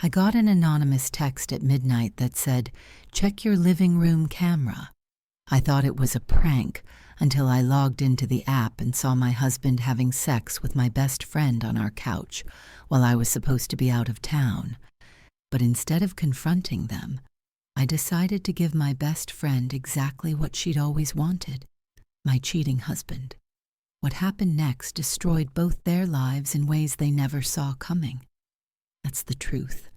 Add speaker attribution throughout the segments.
Speaker 1: I got an anonymous text at midnight that said, "Check your living room camera." I thought it was a prank until I logged into the app and saw my husband having sex with my best friend on our couch while I was supposed to be out of town. But instead of confronting them, I decided to give my best friend exactly what she'd always wanted, my cheating husband. What happened next destroyed both their lives in ways they never saw coming. That's the truth.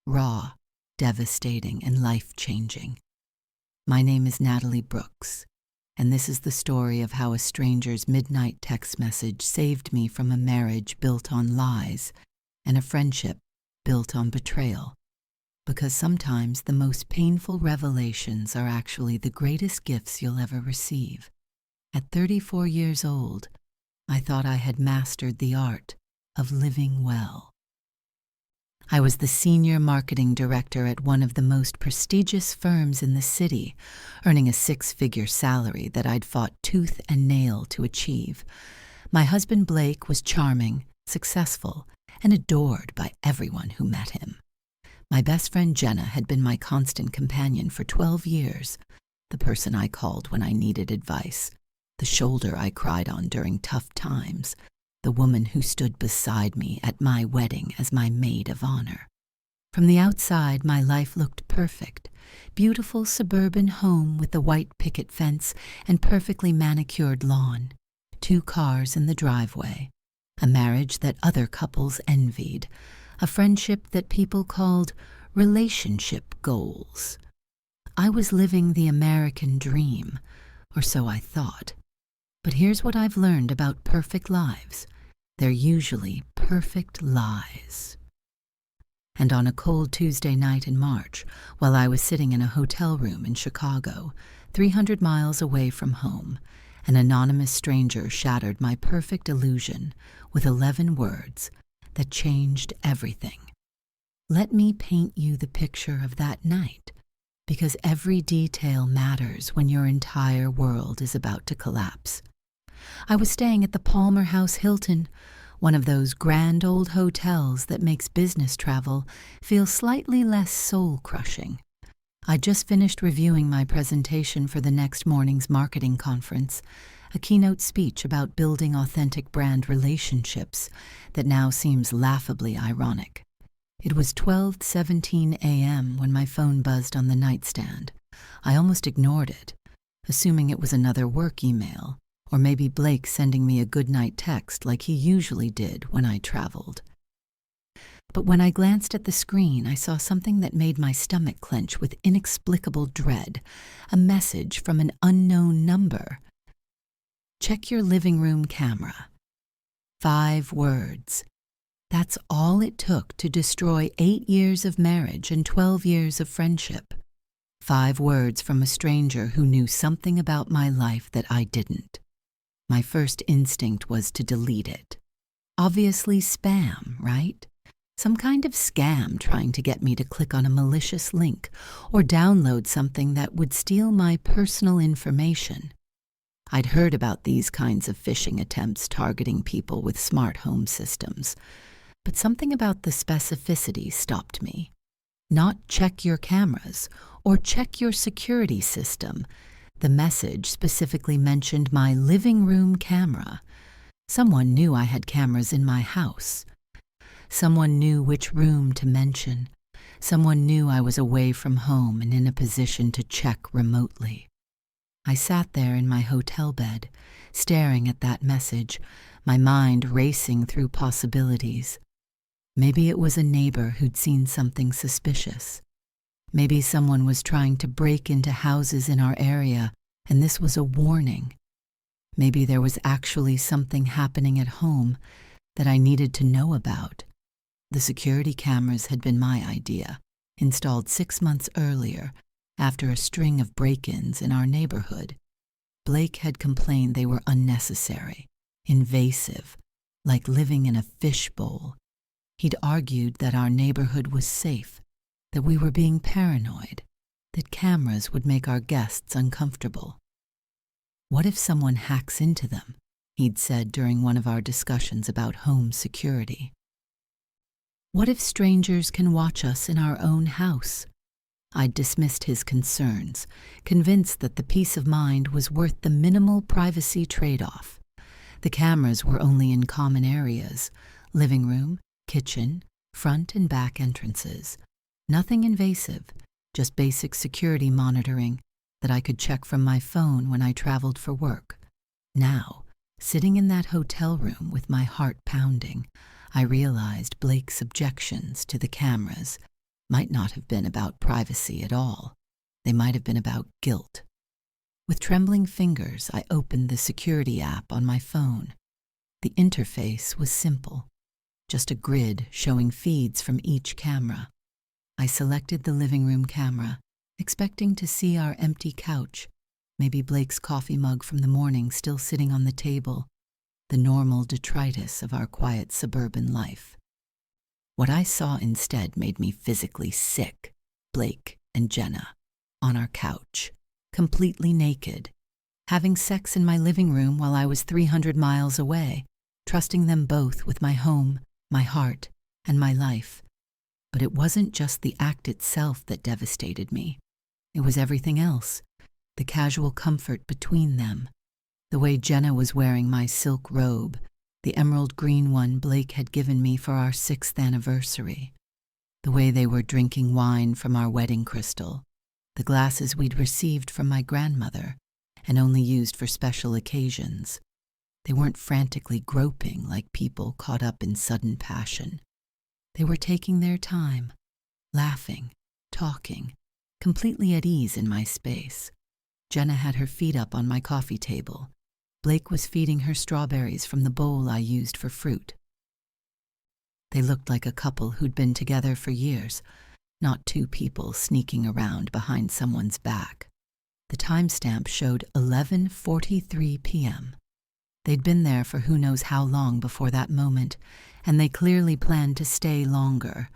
Speaker 1: Raw, devastating, and life-changing. My name is Natalie Brooks, and this is the story of how a stranger's midnight text message saved me from a marriage built on lies and a friendship built on betrayal. Because sometimes the most painful revelations are actually the greatest gifts you'll ever receive. At 34 years old, I thought I had mastered the art of living well. I was the senior marketing director at one of the most prestigious firms in the city, earning a six-figure salary that I'd fought tooth and nail to achieve. My husband Blake was charming, successful, and adored by everyone who met him. My best friend Jenna had been my constant companion for 12 years, the person I called when I needed advice, the shoulder I cried on during tough times, the woman who stood beside me at my wedding as my maid of honor. From the outside, my life looked perfect. Beautiful suburban home with a white picket fence and perfectly manicured lawn, 2 cars in the driveway, a marriage that other couples envied, a friendship that people called relationship goals. I was living the American dream, or so I thought. But here's what I've learned about perfect lives. They're usually perfect lies. And on a cold Tuesday night in March, while I was sitting in a hotel room in Chicago, 300 miles away from home, an anonymous stranger shattered my perfect illusion with 11 words that changed everything. Let me paint you the picture of that night, because every detail matters when your entire world is about to collapse. I was staying at the Palmer House Hilton, one of those grand old hotels that makes business travel feel slightly less soul-crushing. I'd just finished reviewing my presentation for the next morning's marketing conference, a keynote speech about building authentic brand relationships that now seems laughably ironic. It was 12:17 a.m. when my phone buzzed on the nightstand. I almost ignored it, assuming it was another work email, or maybe Blake sending me a goodnight text like he usually did when I traveled. But when I glanced at the screen, I saw something that made my stomach clench with inexplicable dread, a message from an unknown number. Check your living room camera. 5 words. That's all it took to destroy 8 years of marriage and 12 years of friendship. 5 words from a stranger who knew something about my life that I didn't. My first instinct was to delete it. Obviously spam, right? Some kind of scam trying to get me to click on a malicious link or download something that would steal my personal information. I'd heard about these kinds of phishing attempts targeting people with smart home systems, but something about the specificity stopped me. Not check your cameras or check your security system. The message specifically mentioned my living room camera. Someone knew I had cameras in my house. Someone knew which room to mention. Someone knew I was away from home and in a position to check remotely. I sat there in my hotel bed, staring at that message, my mind racing through possibilities. Maybe it was a neighbor who'd seen something suspicious. Maybe someone was trying to break into houses in our area, and this was a warning. Maybe there was actually something happening at home that I needed to know about. The security cameras had been my idea, installed 6 months earlier, after a string of break-ins in our neighborhood. Blake had complained they were unnecessary, invasive, like living in a fishbowl. He'd argued that our neighborhood was safe, that we were being paranoid, that cameras would make our guests uncomfortable. What if someone hacks into them? He'd said during one of our discussions about home security. What if strangers can watch us in our own house? I'd dismissed his concerns, convinced that the peace of mind was worth the minimal privacy trade-off. The cameras were only in common areas: living room, kitchen, front and back entrances. Nothing invasive, just basic security monitoring that I could check from my phone when I traveled for work. Now, sitting in that hotel room with my heart pounding, I realized Blake's objections to the cameras might not have been about privacy at all. They might have been about guilt. With trembling fingers, I opened the security app on my phone. The interface was simple, just a grid showing feeds from each camera. I selected the living room camera, expecting to see our empty couch, maybe Blake's coffee mug from the morning still sitting on the table, the normal detritus of our quiet suburban life. What I saw instead made me physically sick. Blake and Jenna, on our couch, completely naked, having sex in my living room while I was 300 miles away, trusting them both with my home, my heart, and my life. But it wasn't just the act itself that devastated me. It was everything else, the casual comfort between them, the way Jenna was wearing my silk robe, the emerald green one Blake had given me for our 6th anniversary, the way they were drinking wine from our wedding crystal, the glasses we'd received from my grandmother and only used for special occasions. They weren't frantically groping like people caught up in sudden passion. They were taking their time, laughing, talking, completely at ease in my space. Jenna had her feet up on my coffee table. Blake was feeding her strawberries from the bowl I used for fruit. They looked like a couple who'd been together for years, not two people sneaking around behind someone's back. The timestamp showed 11:43 p.m. They'd been there for who knows how long before that moment, and they clearly planned to stay longer.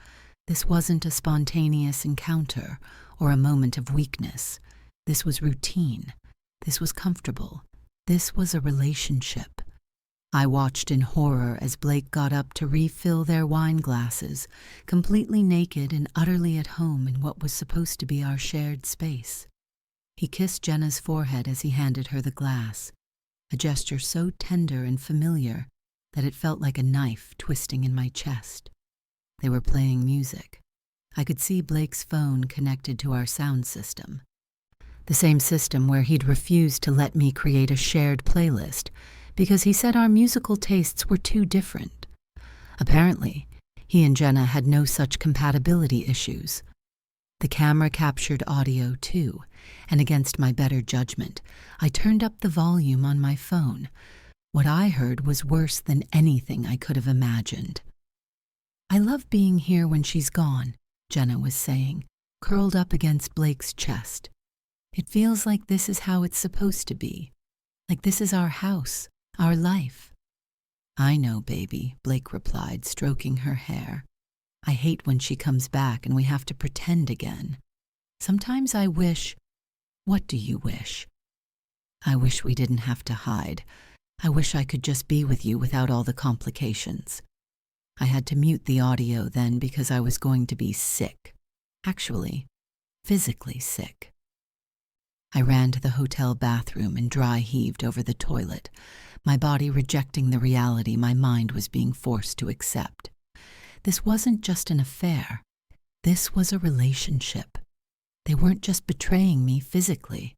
Speaker 1: This wasn't a spontaneous encounter or a moment of weakness. This was routine. This was comfortable. This was a relationship. I watched in horror as Blake got up to refill their wine glasses, completely naked and utterly at home in what was supposed to be our shared space. He kissed Jenna's forehead as he handed her the glass, a gesture so tender and familiar that it felt like a knife twisting in my chest. They were playing music. I could see Blake's phone connected to our sound system, the same system where he'd refused to let me create a shared playlist because he said our musical tastes were too different. Apparently, he and Jenna had no such compatibility issues. The camera captured audio too, and against my better judgment, I turned up the volume on my phone. What I heard was worse than anything I could have imagined. "I love being here when she's gone," Jenna was saying, curled up against Blake's chest. "It feels like this is how it's supposed to be. Like this is our house, our life." "I know, baby," Blake replied, stroking her hair. "I hate when she comes back and we have to pretend again. Sometimes I wish—" "What do you wish?" "I wish we didn't have to hide. I wish I could just be with you without all the complications." I had to mute the audio then because I was going to be sick. Actually, physically sick. I ran to the hotel bathroom and dry heaved over the toilet, my body rejecting the reality my mind was being forced to accept. This wasn't just an affair. This was a relationship. They weren't just betraying me physically.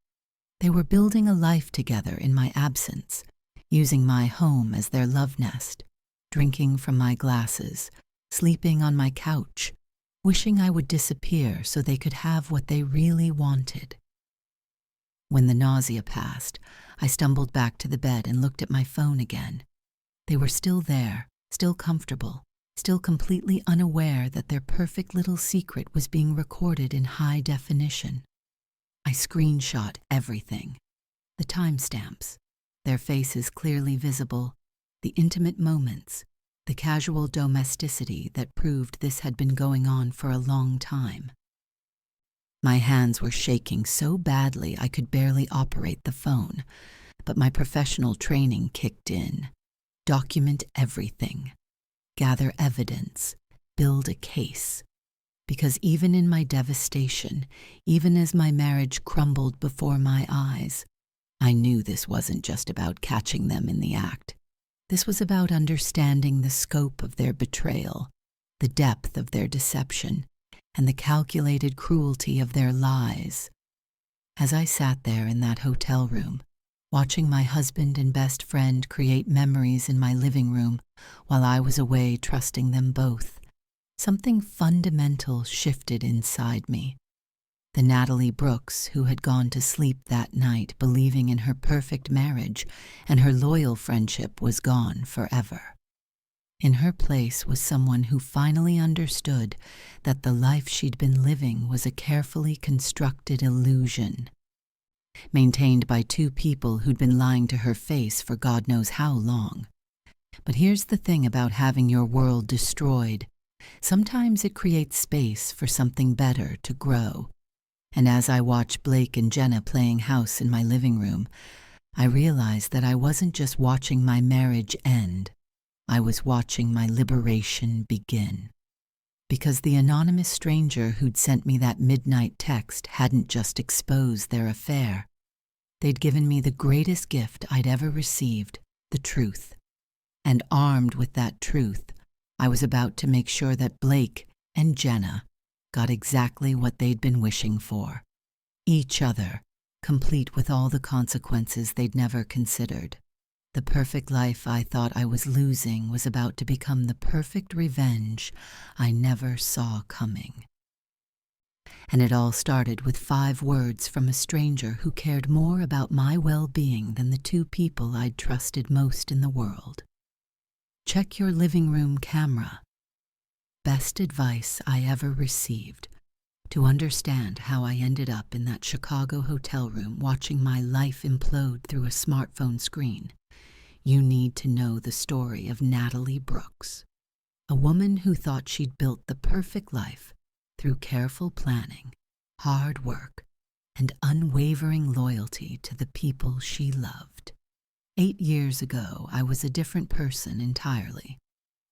Speaker 1: They were building a life together in my absence, using my home as their love nest, drinking from my glasses, sleeping on my couch, wishing I would disappear so they could have what they really wanted. When the nausea passed, I stumbled back to the bed and looked at my phone again. They were still there, still comfortable, still completely unaware that their perfect little secret was being recorded in high definition. I screenshot everything. The timestamps, their faces clearly visible, the intimate moments, the casual domesticity that proved this had been going on for a long time. My hands were shaking so badly I could barely operate the phone, but my professional training kicked in. Document everything. Gather evidence. build a case. Because even in my devastation, even as my marriage crumbled before my eyes, I knew this wasn't just about catching them in the act. This was about understanding the scope of their betrayal, the depth of their deception, and the calculated cruelty of their lies. As I sat there in that hotel room, watching my husband and best friend create memories in my living room while I was away trusting them both, something fundamental shifted inside me. The Natalie Brooks who had gone to sleep that night believing in her perfect marriage and her loyal friendship was gone forever. In her place was someone who finally understood that the life she'd been living was a carefully constructed illusion, maintained by two people who'd been lying to her face for God knows how long. But here's the thing about having your world destroyed. Sometimes it creates space for something better to grow. And as I watched Blake and Jenna playing house in my living room, I realized that I wasn't just watching my marriage end. I was watching my liberation begin. Because the anonymous stranger who'd sent me that midnight text hadn't just exposed their affair. They'd given me the greatest gift I'd ever received, the truth. And armed with that truth, I was about to make sure that Blake and Jenna got exactly what they'd been wishing for. Each other, complete with all the consequences they'd never considered. The perfect life I thought I was losing was about to become the perfect revenge I never saw coming. And it all started with 5 words from a stranger who cared more about my well-being than the 2 people I'd trusted most in the world. Check your living room camera. Best advice I ever received. To understand how I ended up in that Chicago hotel room watching my life implode through a smartphone screen, you need to know the story of Natalie Brooks, a woman who thought she'd built the perfect life through careful planning, hard work, and unwavering loyalty to the people she loved. 8 years ago, I was a different person entirely.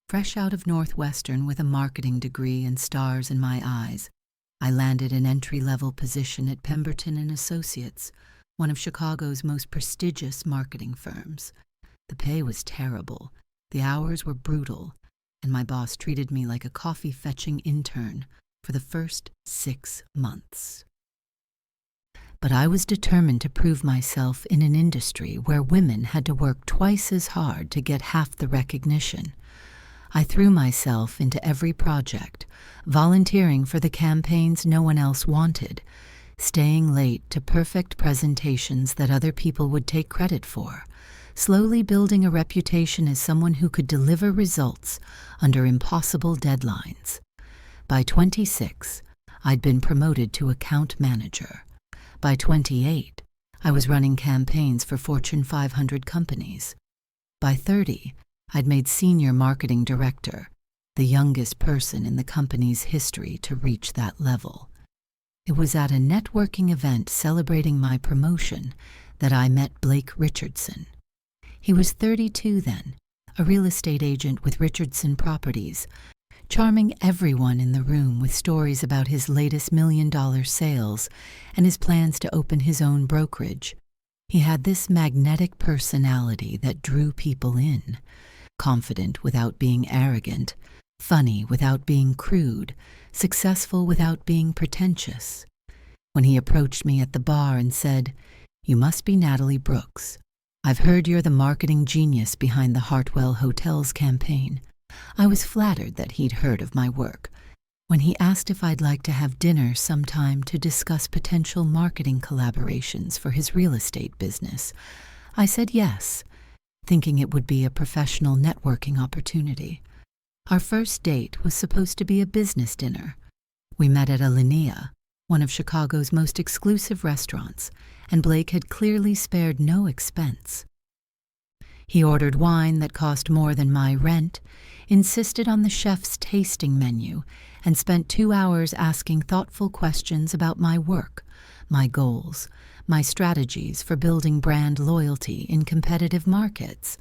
Speaker 1: Fresh out of Northwestern with a marketing degree and stars in my eyes, I landed an entry-level position at Pemberton & Associates, one of Chicago's most prestigious marketing firms. The pay was terrible, the hours were brutal, and my boss treated me like a coffee-fetching intern for the first 6 months. But I was determined to prove myself in an industry where women had to work twice as hard to get half the recognition. I threw myself into every project, volunteering for the campaigns no one else wanted, staying late to perfect presentations that other people would take credit for, slowly building a reputation as someone who could deliver results under impossible deadlines. By 26, I'd been promoted to account manager. By 28, I was running campaigns for Fortune 500 companies. By 30, I'd made senior marketing director, the youngest person in the company's history to reach that level. It was at a networking event celebrating my promotion that I met Blake Richardson. He was 32 then, a real estate agent with Richardson Properties, charming everyone in the room with stories about his latest $1 million sales and his plans to open his own brokerage. He had this magnetic personality that drew people in, confident without being arrogant, funny without being crude, successful without being pretentious. When he approached me at the bar and said, "You must be Natalie Brooks. I've heard you're the marketing genius behind the Hartwell Hotels campaign," I was flattered that he'd heard of my work. When he asked if I'd like to have dinner sometime to discuss potential marketing collaborations for his real estate business, I said yes, thinking it would be a professional networking opportunity. Our first date was supposed to be a business dinner. We met at Alinea, one of Chicago's most exclusive restaurants, and Blake had clearly spared no expense. He ordered wine that cost more than my rent, insisted on the chef's tasting menu, and spent 2 hours asking thoughtful questions about my work, my goals, my strategies for building brand loyalty in competitive markets,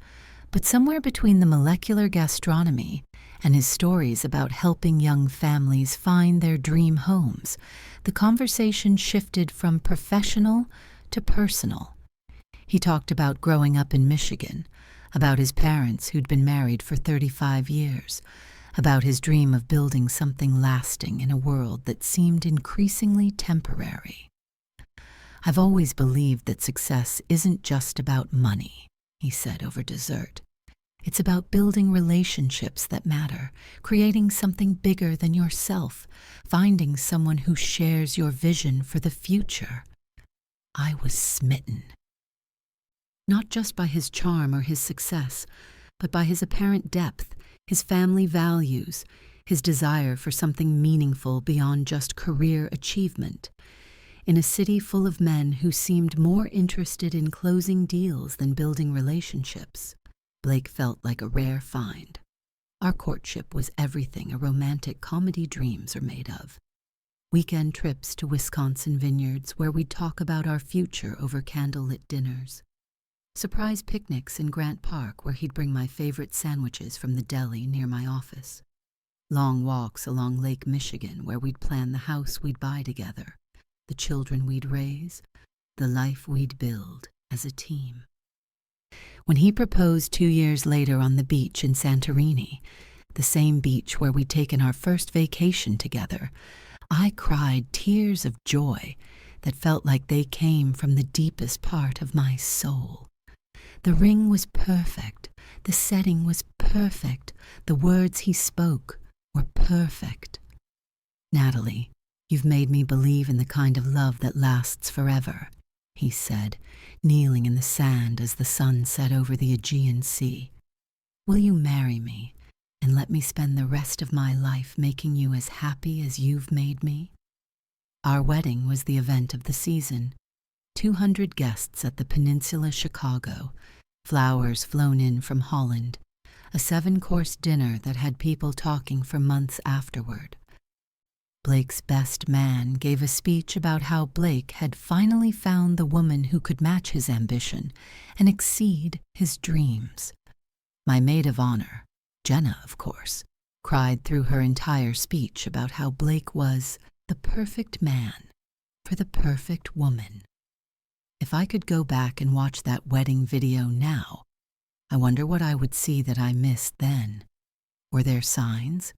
Speaker 1: But somewhere between the molecular gastronomy and his stories about helping young families find their dream homes, the conversation shifted from professional to personal. He talked about growing up in Michigan, about his parents who'd been married for 35 years, about his dream of building something lasting in a world that seemed increasingly temporary. "I've always believed that success isn't just about money," he said over dessert. "It's about building relationships that matter, creating something bigger than yourself, finding someone who shares your vision for the future." I was smitten. Not just by his charm or his success, but by his apparent depth, his family values, his desire for something meaningful beyond just career achievement. In a city full of men who seemed more interested in closing deals than building relationships, Blake felt like a rare find. Our courtship was everything a romantic comedy dreams are made of. Weekend trips to Wisconsin vineyards where we'd talk about our future over candlelit dinners. Surprise picnics in Grant Park where he'd bring my favorite sandwiches from the deli near my office. Long walks along Lake Michigan where we'd plan the house we'd buy together, the children we'd raise, the life we'd build as a team. When he proposed 2 years later on the beach in Santorini, the same beach where we'd taken our first vacation together, I cried tears of joy that felt like they came from the deepest part of my soul. The ring was perfect, the setting was perfect, the words he spoke were perfect. "Natalie, you've made me believe in the kind of love that lasts forever," he said, kneeling in the sand as the sun set over the Aegean Sea. "Will you marry me and let me spend the rest of my life making you as happy as you've made me?" Our wedding was the event of the season. 200 guests at the Peninsula Chicago, flowers flown in from Holland, a 7-course dinner that had people talking for months afterward. Blake's best man gave a speech about how Blake had finally found the woman who could match his ambition and exceed his dreams. My maid of honor, Jenna, of course, cried through her entire speech about how Blake was the perfect man for the perfect woman. If I could go back and watch that wedding video now, I wonder what I would see that I missed then. Were there signs,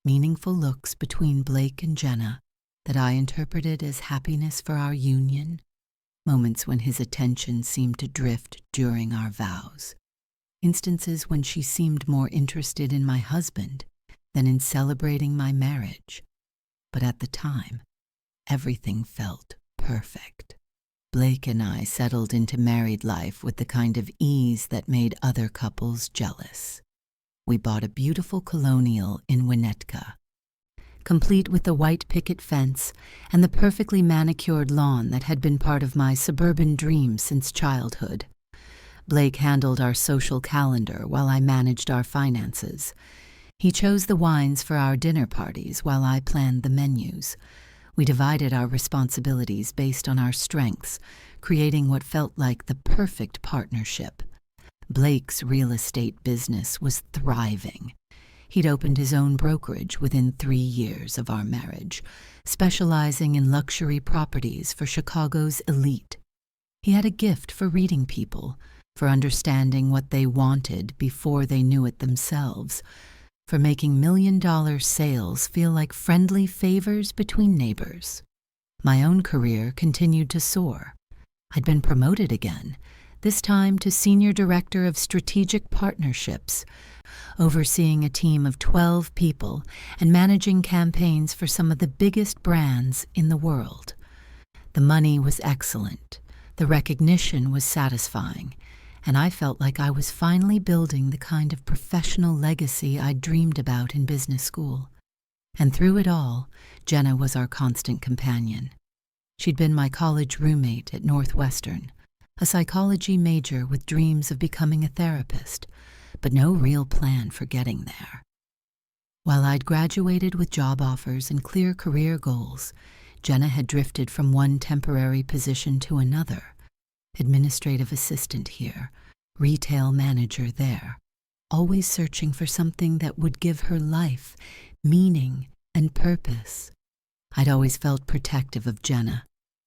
Speaker 1: meaningful looks between Blake and Jenna that I interpreted as happiness for our union, moments when his attention seemed to drift during our vows, instances when she seemed more interested in my husband than in celebrating my marriage? But at the time, everything felt perfect. Blake and I settled into married life with the kind of ease that made other couples jealous. We bought a beautiful colonial in Winnetka, complete with the white picket fence and the perfectly manicured lawn that had been part of my suburban dream since childhood. Blake handled our social calendar while I managed our finances. He chose the wines for our dinner parties while I planned the menus. We divided our responsibilities based on our strengths, creating what felt like the perfect partnership. Blake's real estate business was thriving. He'd opened his own brokerage within 3 years of our marriage, specializing in luxury properties for Chicago's elite. He had a gift for reading people, for understanding what they wanted before they knew it themselves, for making million-dollar sales feel like friendly favors between neighbors. My own career continued to soar. I'd been promoted again, this time to Senior Director of Strategic Partnerships, overseeing a team of 12 people and managing campaigns for some of the biggest brands in the world. The money was excellent, the recognition was satisfying, and I felt like I was finally building the kind of professional legacy I'd dreamed about in business school. And through it all, Jenna was our constant companion. She'd been my college roommate at Northwestern, a psychology major with dreams of becoming a therapist, but no real plan for getting there. While I'd graduated with job offers and clear career goals, Jenna had drifted from one temporary position to another, administrative assistant here, retail manager there, always searching for something that would give her life, meaning, and purpose. I'd always felt protective of Jenna.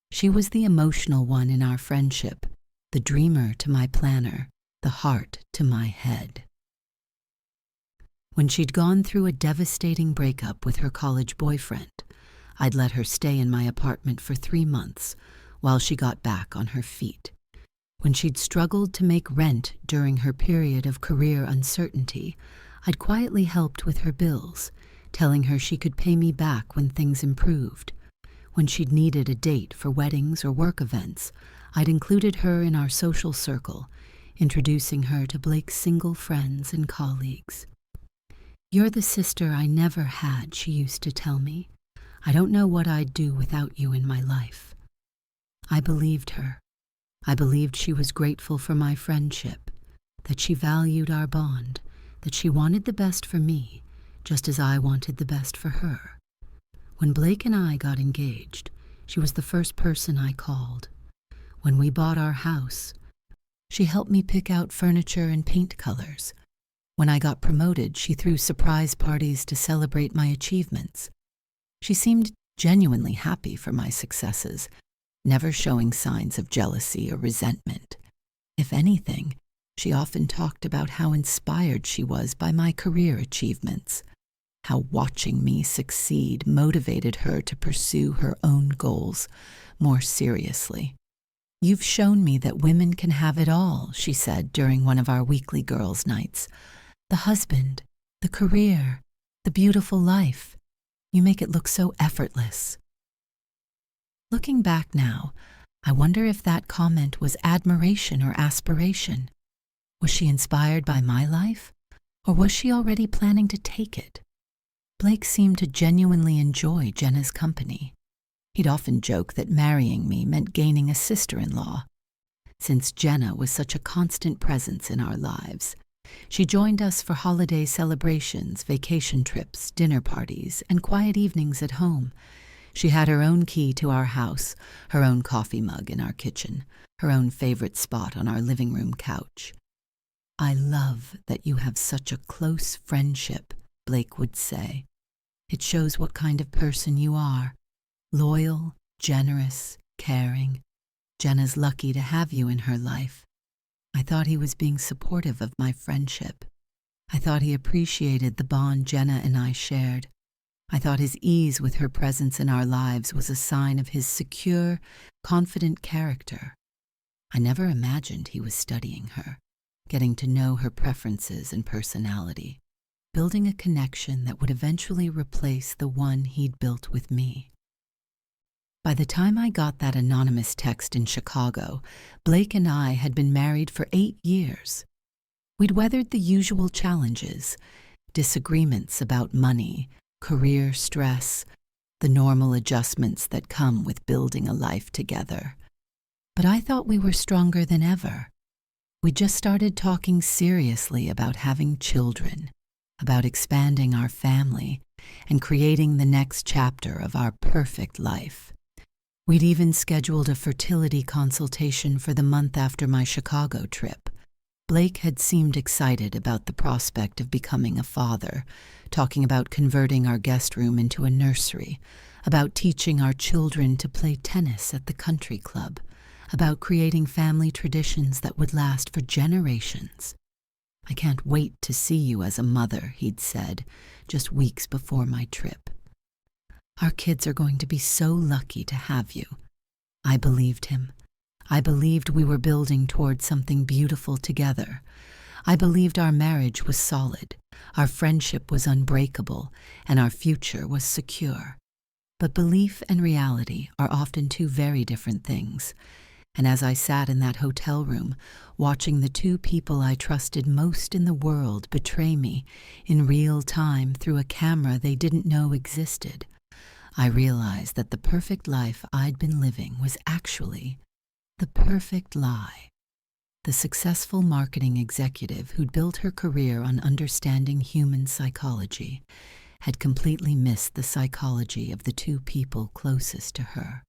Speaker 1: She was the emotional one in our friendship, the dreamer to my planner, the heart to my head. When she'd gone through a devastating breakup with her college boyfriend, I'd let her stay in my apartment for 3 months while she got back on her feet. When she'd struggled to make rent during her period of career uncertainty, I'd quietly helped with her bills, telling her she could pay me back when things improved. When she'd needed a date for weddings or work events, I'd included her in our social circle, introducing her to Blake's single friends and colleagues. "You're the sister I never had," she used to tell me. "I don't know what I'd do without you in my life." I believed her. I believed she was grateful for my friendship, that she valued our bond, that she wanted the best for me, just as I wanted the best for her. When Blake and I got engaged, she was the first person I called. When we bought our house, she helped me pick out furniture and paint colors. When I got promoted, she threw surprise parties to celebrate my achievements. She seemed genuinely happy for my successes, never showing signs of jealousy or resentment. If anything, she often talked about how inspired she was by my career achievements, how watching me succeed motivated her to pursue her own goals more seriously. "You've shown me that women can have it all," she said during one of our weekly girls' nights. "The husband, the career, the beautiful life. You make it look so effortless." Looking back now, I wonder if that comment was admiration or aspiration. Was she inspired by my life, or was she already planning to take it? Blake seemed to genuinely enjoy Jenna's company. He'd often joke that marrying me meant gaining a sister-in-law. Since Jenna was such a constant presence in our lives, she joined us for holiday celebrations, vacation trips, dinner parties, and quiet evenings at home. She had her own key to our house, her own coffee mug in our kitchen, her own favorite spot on our living room couch. "I love that you have such a close friendship," Blake would say. "It shows what kind of person you are. Loyal, generous, caring. Jenna's lucky to have you in her life." I thought he was being supportive of my friendship. I thought he appreciated the bond Jenna and I shared. I thought his ease with her presence in our lives was a sign of his secure, confident character. I never imagined he was studying her, getting to know her preferences and personality, building a connection that would eventually replace the one he'd built with me. By the time I got that anonymous text in Chicago, Blake and I had been married for 8 years. We'd weathered the usual challenges, disagreements about money, career stress, the normal adjustments that come with building a life together. But I thought we were stronger than ever. We just started talking seriously about having children, about expanding our family, and creating the next chapter of our perfect life. We'd even scheduled a fertility consultation for the month after my Chicago trip. Blake had seemed excited about the prospect of becoming a father, talking about converting our guest room into a nursery, about teaching our children to play tennis at the country club, about creating family traditions that would last for generations. "I can't wait to see you as a mother," he'd said, just weeks before my trip. "Our kids are going to be so lucky to have you." I believed him. I believed we were building toward something beautiful together. I believed our marriage was solid, our friendship was unbreakable, and our future was secure. But belief and reality are often two very different things. And as I sat in that hotel room, watching the two people I trusted most in the world betray me in real time through a camera they didn't know existed, I realized that the perfect life I'd been living was actually the perfect lie. The successful marketing executive who'd built her career on understanding human psychology had completely missed the psychology of the two people closest to her.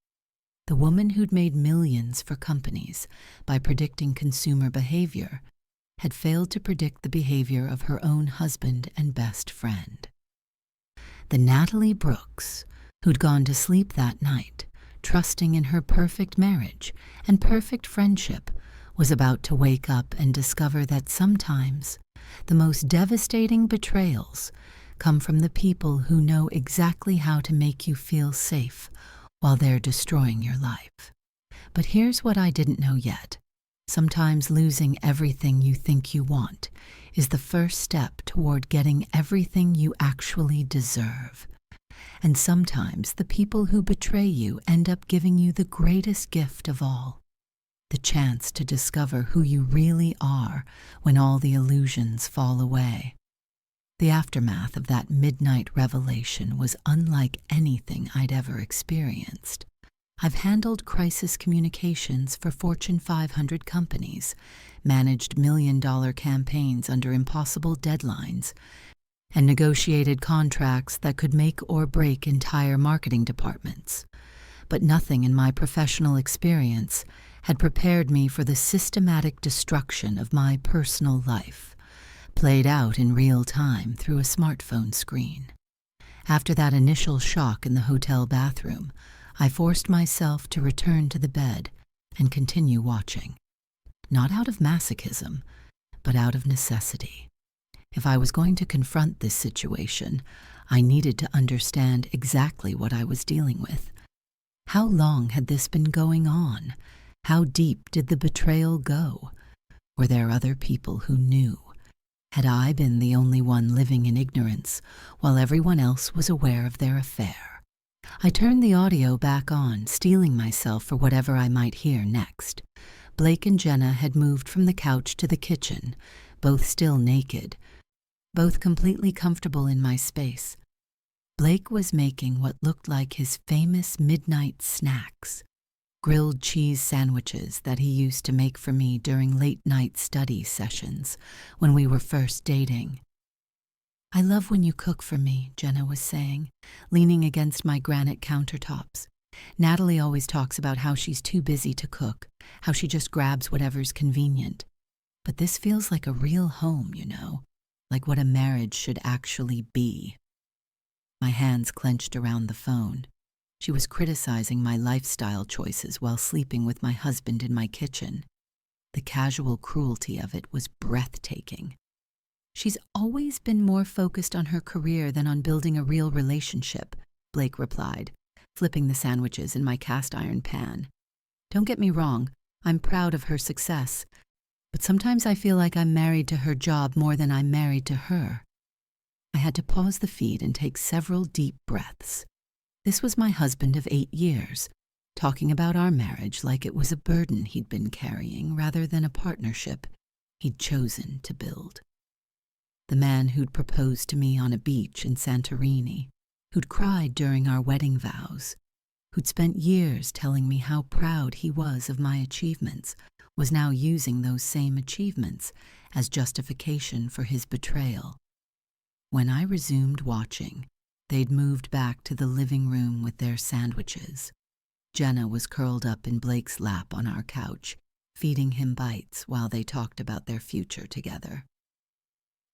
Speaker 1: The woman who'd made millions for companies by predicting consumer behavior had failed to predict the behavior of her own husband and best friend. The Natalie Brooks, who'd gone to sleep that night, trusting in her perfect marriage and perfect friendship, was about to wake up and discover that sometimes the most devastating betrayals come from the people who know exactly how to make you feel safe while they're destroying your life. But here's what I didn't know yet. Sometimes losing everything you think you want is the first step toward getting everything you actually deserve. And sometimes the people who betray you end up giving you the greatest gift of all, the chance to discover who you really are when all the illusions fall away. The aftermath of that midnight revelation was unlike anything I'd ever experienced. I've handled crisis communications for Fortune 500 companies, managed million-dollar campaigns under impossible deadlines, and negotiated contracts that could make or break entire marketing departments. But nothing in my professional experience had prepared me for the systematic destruction of my personal life, played out in real time through a smartphone screen. After that initial shock in the hotel bathroom, I forced myself to return to the bed and continue watching. Not out of masochism, but out of necessity. If I was going to confront this situation, I needed to understand exactly what I was dealing with. How long had this been going on? How deep did the betrayal go? Were there other people who knew? Had I been the only one living in ignorance while everyone else was aware of their affair? I turned the audio back on, steeling myself for whatever I might hear next. Blake and Jenna had moved from the couch to the kitchen, both still naked, both completely comfortable in my space. Blake was making what looked like his famous midnight snacks, grilled cheese sandwiches that he used to make for me during late-night study sessions when we were first dating. "I love when you cook for me," Jenna was saying, leaning against my granite countertops. Natalie always talks about how she's too busy to cook, how she just grabs whatever's convenient. But this feels like a real home, you know, like what a marriage should actually be. My hands clenched around the phone. She was criticizing my lifestyle choices while sleeping with my husband in my kitchen. The casual cruelty of it was breathtaking. "She's always been more focused on her career than on building a real relationship," Blake replied, flipping the sandwiches in my cast iron pan. "Don't get me wrong, I'm proud of her success, but sometimes I feel like I'm married to her job more than I'm married to her." I had to pause the feed and take several deep breaths. This was my husband of 8 years, talking about our marriage like it was a burden he'd been carrying rather than a partnership he'd chosen to build. The man who'd proposed to me on a beach in Santorini, who'd cried during our wedding vows, who'd spent years telling me how proud he was of my achievements, was now using those same achievements as justification for his betrayal. When I resumed watching, they'd moved back to the living room with their sandwiches. Jenna was curled up in Blake's lap on our couch, feeding him bites while they talked about their future together.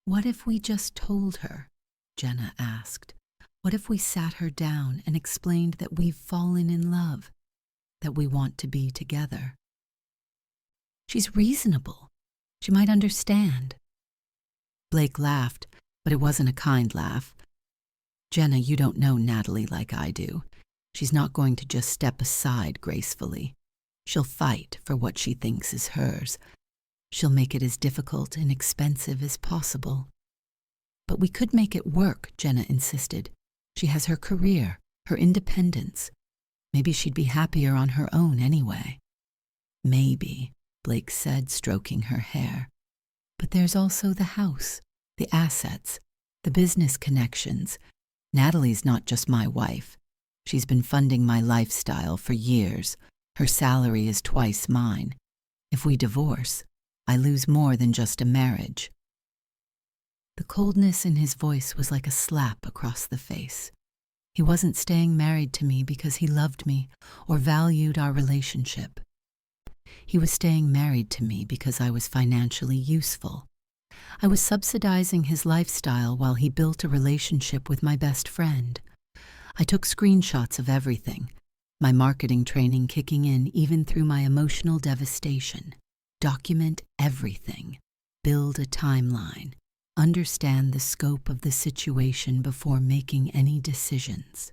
Speaker 1: "What if we just told her?" Jenna asked. "What if we sat her down and explained that we've fallen in love, that we want to be together? She's reasonable. She might understand." Blake laughed, but it wasn't a kind laugh. "Jenna, you don't know Natalie like I do. She's not going to just step aside gracefully. She'll fight for what she thinks is hers. She'll make it as difficult and expensive as possible." "But we could make it work," Jenna insisted. "She has her career, her independence. Maybe she'd be happier on her own anyway." "Maybe," Blake said, stroking her hair. "But there's also the house, the assets, the business connections. Natalie's not just my wife. She's been funding my lifestyle for years. Her salary is twice mine. If we divorce, I lose more than just a marriage." The coldness in his voice was like a slap across the face. He wasn't staying married to me because he loved me or valued our relationship. He was staying married to me because I was financially useful. I was subsidizing his lifestyle while he built a relationship with my best friend. I took screenshots of everything, my marketing training kicking in even through my emotional devastation. Document everything. Build a timeline. Understand the scope of the situation before making any decisions.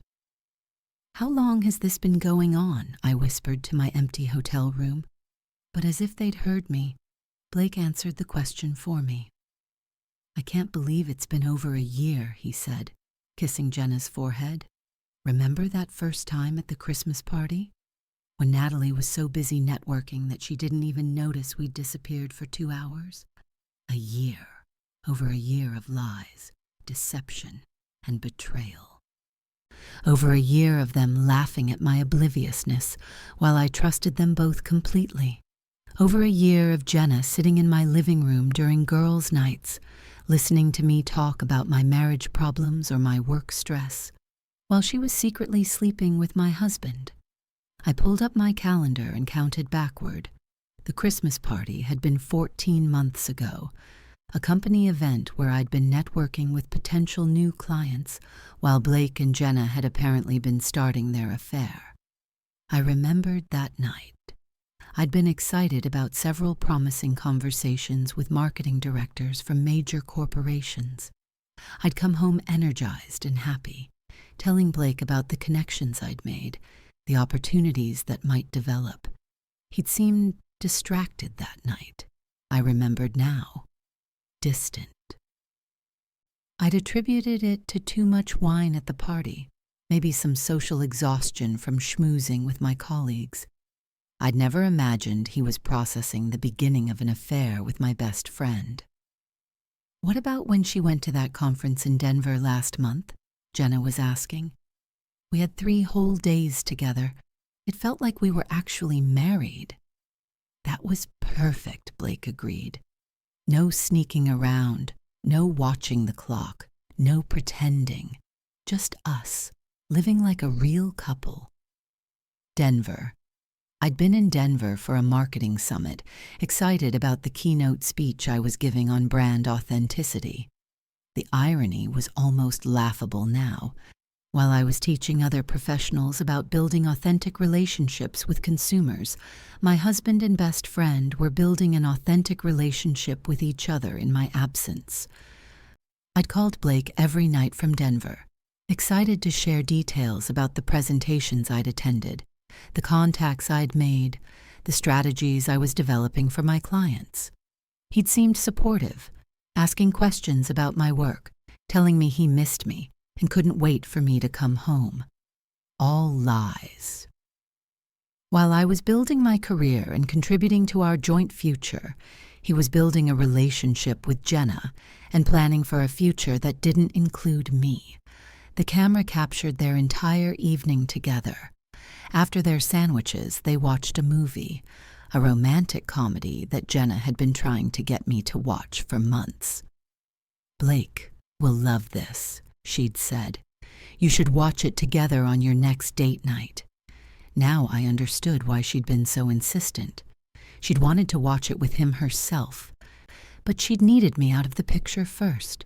Speaker 1: "How long has this been going on?" I whispered to my empty hotel room. But as if they'd heard me, Blake answered the question for me. "I can't believe it's been over a year," he said, kissing Jenna's forehead. "Remember that first time at the Christmas party? When Natalie was so busy networking that she didn't even notice we'd disappeared for 2 hours? A year. Over a year of lies, deception, and betrayal. Over a year of them laughing at my obliviousness while I trusted them both completely. Over a year of Jenna sitting in my living room during girls' nights, listening to me talk about my marriage problems or my work stress, while she was secretly sleeping with my husband. I pulled up my calendar and counted backward. The Christmas party had been 14 months ago, a company event where I'd been networking with potential new clients while Blake and Jenna had apparently been starting their affair. I remembered that night. I'd been excited about several promising conversations with marketing directors from major corporations. I'd come home energized and happy, telling Blake about the connections I'd made, the opportunities that might develop. He'd seemed distracted that night. I remembered now. Distant. I'd attributed it to too much wine at the party, maybe some social exhaustion from schmoozing with my colleagues. I'd never imagined he was processing the beginning of an affair with my best friend. "What about when she went to that conference in Denver last month?" Jenna was asking. "We had 3 whole days together. It felt like we were actually married." "That was perfect," Blake agreed. "No sneaking around, no watching the clock, no pretending. Just us, living like a real couple." Denver. I'd been in Denver for a marketing summit, excited about the keynote speech I was giving on brand authenticity. The irony was almost laughable now. While I was teaching other professionals about building authentic relationships with consumers, my husband and best friend were building an authentic relationship with each other in my absence. I'd called Blake every night from Denver, excited to share details about the presentations I'd attended, the contacts I'd made, the strategies I was developing for my clients. He'd seemed supportive, asking questions about my work, telling me he missed me and couldn't wait for me to come home. All lies. While I was building my career and contributing to our joint future, he was building a relationship with Jenna and planning for a future that didn't include me. The camera captured their entire evening together. After their sandwiches, they watched a movie, a romantic comedy that Jenna had been trying to get me to watch for months. "Blake will love this," she'd said. "You should watch it together on your next date night." Now I understood why she'd been so insistent. She'd wanted to watch it with him herself, but she'd needed me out of the picture first.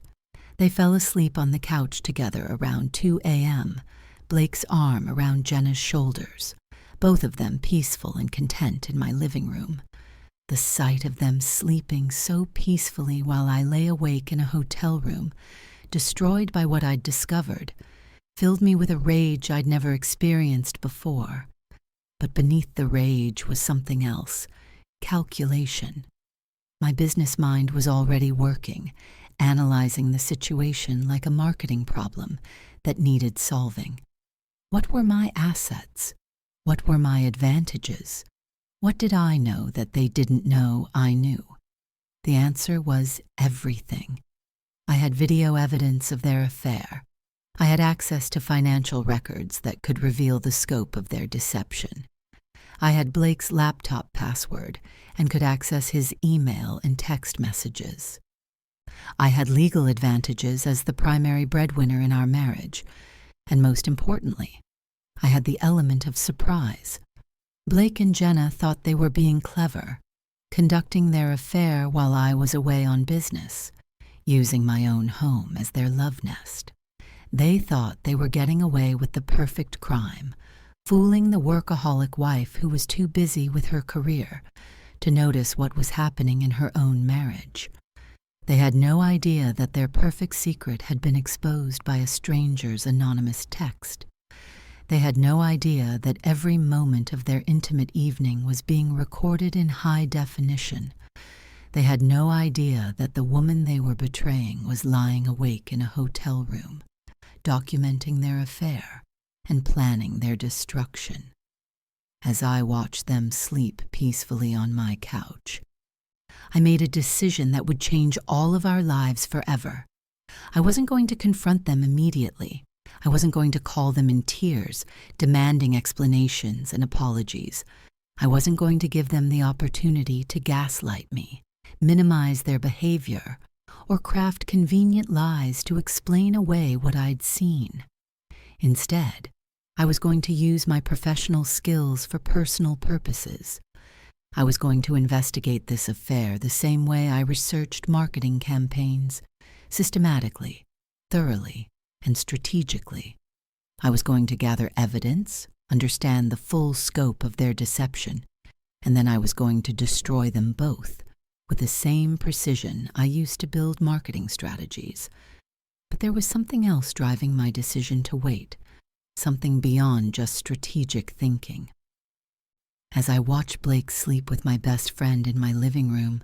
Speaker 1: They fell asleep on the couch together around 2 a.m., Blake's arm around Jenna's shoulders, both of them peaceful and content in my living room. The sight of them sleeping so peacefully while I lay awake in a hotel room, destroyed by what I'd discovered, filled me with a rage I'd never experienced before. But beneath the rage was something else, calculation. My business mind was already working, analyzing the situation like a marketing problem that needed solving. What were my assets? What were my advantages? What did I know that they didn't know I knew? The answer was everything. I had video evidence of their affair. I had access to financial records that could reveal the scope of their deception. I had Blake's laptop password and could access his email and text messages. I had legal advantages as the primary breadwinner in our marriage, and most importantly, I had the element of surprise. Blake and Jenna thought they were being clever, conducting their affair while I was away on business, using my own home as their love nest. They thought they were getting away with the perfect crime, fooling the workaholic wife who was too busy with her career to notice what was happening in her own marriage. They had no idea that their perfect secret had been exposed by a stranger's anonymous text. They had no idea that every moment of their intimate evening was being recorded in high definition. They had no idea that the woman they were betraying was lying awake in a hotel room, documenting their affair and planning their destruction. As I watched them sleep peacefully on my couch, I made a decision that would change all of our lives forever. I wasn't going to confront them immediately. I wasn't going to call them in tears, demanding explanations and apologies. I wasn't going to give them the opportunity to gaslight me, minimize their behavior, or craft convenient lies to explain away what I'd seen. Instead, I was going to use my professional skills for personal purposes. I was going to investigate this affair the same way I researched marketing campaigns, systematically, thoroughly, and strategically. I was going to gather evidence, understand the full scope of their deception, and then I was going to destroy them both with the same precision I used to build marketing strategies. But there was something else driving my decision to wait, something beyond just strategic thinking. As I watched Blake sleep with my best friend in my living room,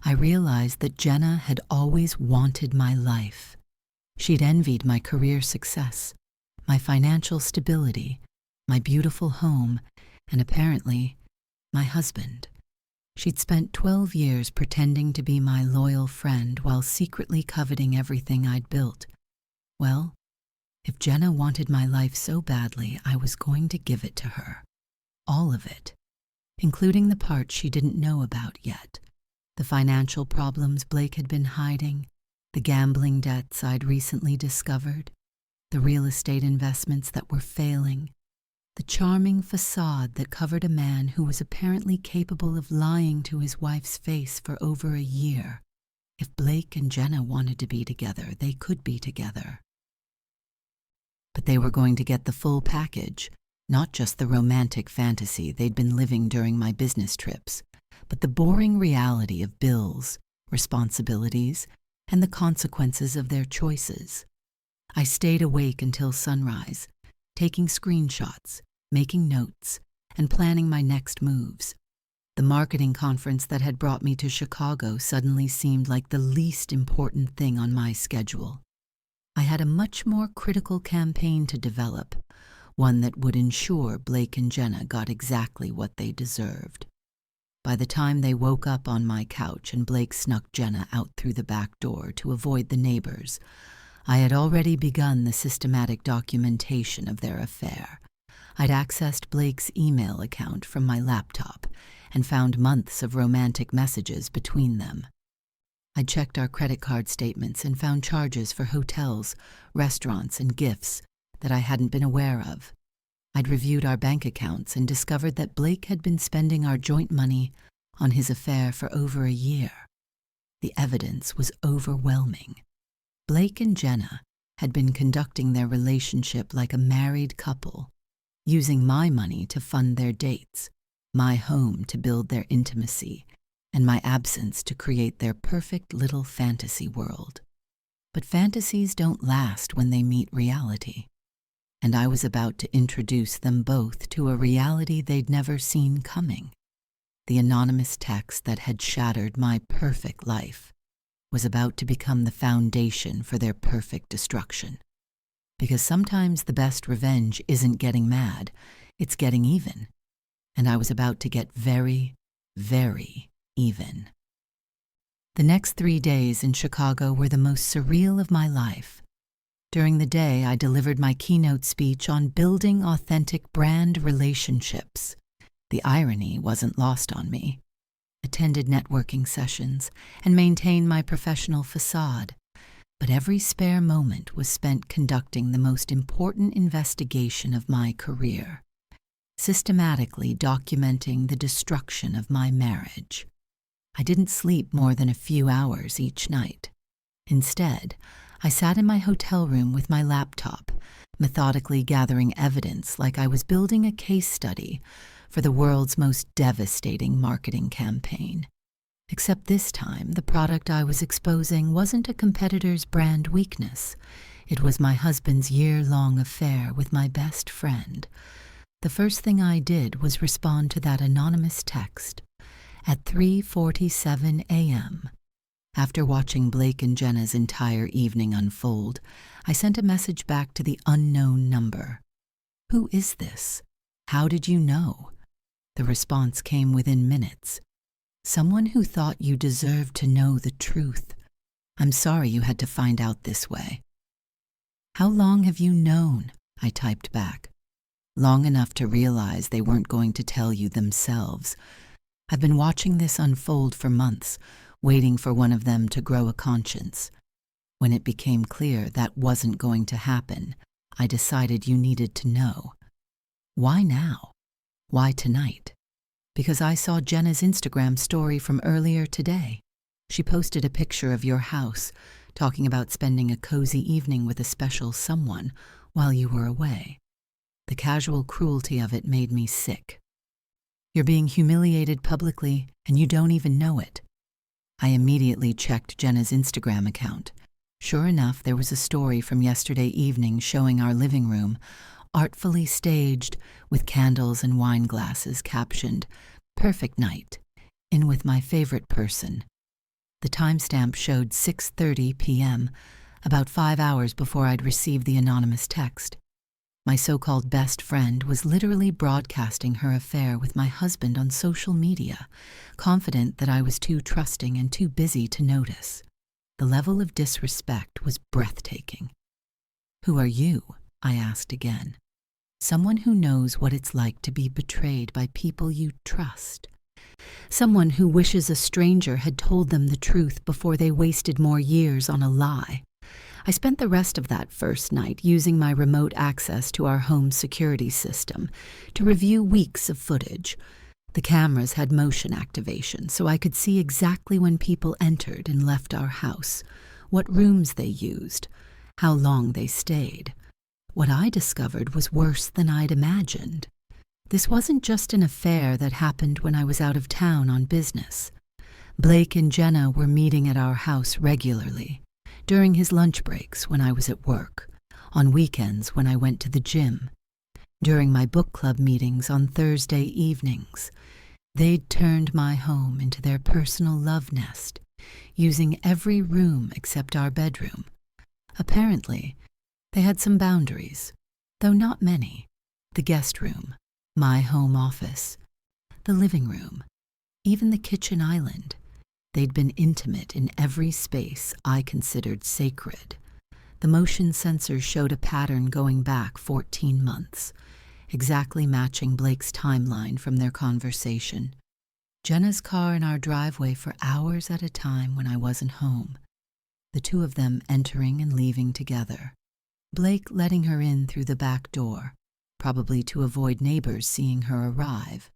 Speaker 1: I realized that Jenna had always wanted my life. She'd envied my career success, my financial stability, my beautiful home, and apparently, my husband. She'd spent 12 years pretending to be my loyal friend while secretly coveting everything I'd built. Well, if Jenna wanted my life so badly, I was going to give it to her. All of it, including the part she didn't know about yet. The financial problems Blake had been hiding, the gambling debts I'd recently discovered, the real estate investments that were failing, the charming facade that covered a man who was apparently capable of lying to his wife's face for over a year. If Blake and Jenna wanted to be together, they could be together. But they were going to get the full package, not just the romantic fantasy they'd been living during my business trips, but the boring reality of bills, responsibilities, and the consequences of their choices. I stayed awake until sunrise, taking screenshots, making notes, and planning my next moves. The marketing conference that had brought me to Chicago suddenly seemed like the least important thing on my schedule. I had a much more critical campaign to develop, one that would ensure Blake and Jenna got exactly what they deserved. By the time they woke up on my couch and Blake snuck Jenna out through the back door to avoid the neighbors, I had already begun the systematic documentation of their affair. I'd accessed Blake's email account from my laptop and found months of romantic messages between them. I'd checked our credit card statements and found charges for hotels, restaurants, and gifts that I hadn't been aware of. I'd reviewed our bank accounts and discovered that Blake had been spending our joint money on his affair for over a year. The evidence was overwhelming. Blake and Jenna had been conducting their relationship like a married couple, using my money to fund their dates, my home to build their intimacy, and my absence to create their perfect little fantasy world. But fantasies don't last when they meet reality, and I was about to introduce them both to a reality they'd never seen coming. The anonymous text that had shattered my perfect life was about to become the foundation for their perfect destruction. Because sometimes the best revenge isn't getting mad, it's getting even. And I was about to get very, very even. The next 3 days in Chicago were the most surreal of my life. During the day, I delivered my keynote speech on building authentic brand relationships. The irony wasn't lost on me. Attended networking sessions, and maintained my professional facade. But every spare moment was spent conducting the most important investigation of my career. systematically documenting the destruction of my marriage. I didn't sleep more than a few hours each night. Instead, I sat in my hotel room with my laptop, methodically gathering evidence like I was building a case study for the world's most devastating marketing campaign. Except this time, the product I was exposing wasn't a competitor's brand weakness. It was my husband's year-long affair with my best friend. The first thing I did was respond to that anonymous text at 3:47 a.m. After watching Blake and Jenna's entire evening unfold, I sent a message back to the unknown number. "Who is this? How did you know?" The response came within minutes. "Someone who thought you deserved to know the truth. I'm sorry you had to find out this way." "How long have you known?" I typed back. "Long enough to realize they weren't going to tell you themselves. I've been watching this unfold for months, waiting for one of them to grow a conscience. When it became clear that wasn't going to happen, I decided you needed to know." "Why now? Why tonight?" "Because I saw Jenna's Instagram story from earlier today. She posted a picture of your house, talking about spending a cozy evening with a special someone while you were away. The casual cruelty of it made me sick. You're being humiliated publicly, and you don't even know it." I immediately checked Jenna's Instagram account. Sure enough, there was a story from yesterday evening showing our living room, artfully staged with candles and wine glasses, captioned, "Perfect night, in with my favorite person." The timestamp showed 6:30 p.m., about 5 hours before I'd received the anonymous text. My so-called best friend was literally broadcasting her affair with my husband on social media, confident that I was too trusting and too busy to notice. The level of disrespect was breathtaking. "Who are you?" I asked again. "Someone who knows what it's like to be betrayed by people you trust. Someone who wishes a stranger had told them the truth before they wasted more years on a lie." I spent the rest of that first night using my remote access to our home security system to review weeks of footage. The cameras had motion activation, so I could see exactly when people entered and left our house, what rooms they used, how long they stayed. What I discovered was worse than I'd imagined. This wasn't just an affair that happened when I was out of town on business. Blake and Jenna were meeting at our house regularly, during his lunch breaks when I was at work, on weekends when I went to the gym, during my book club meetings on Thursday evenings. They'd turned my home into their personal love nest, using every room except our bedroom. Apparently, they had some boundaries, though not many. The guest room, my home office, the living room, even the kitchen island. They'd been intimate in every space I considered sacred. The motion sensor showed a pattern going back 14 months, exactly matching Blake's timeline from their conversation. Jenna's car in our driveway for hours at a time when I wasn't home. The two of them entering and leaving together. Blake letting her in through the back door, probably to avoid neighbors seeing her arrive.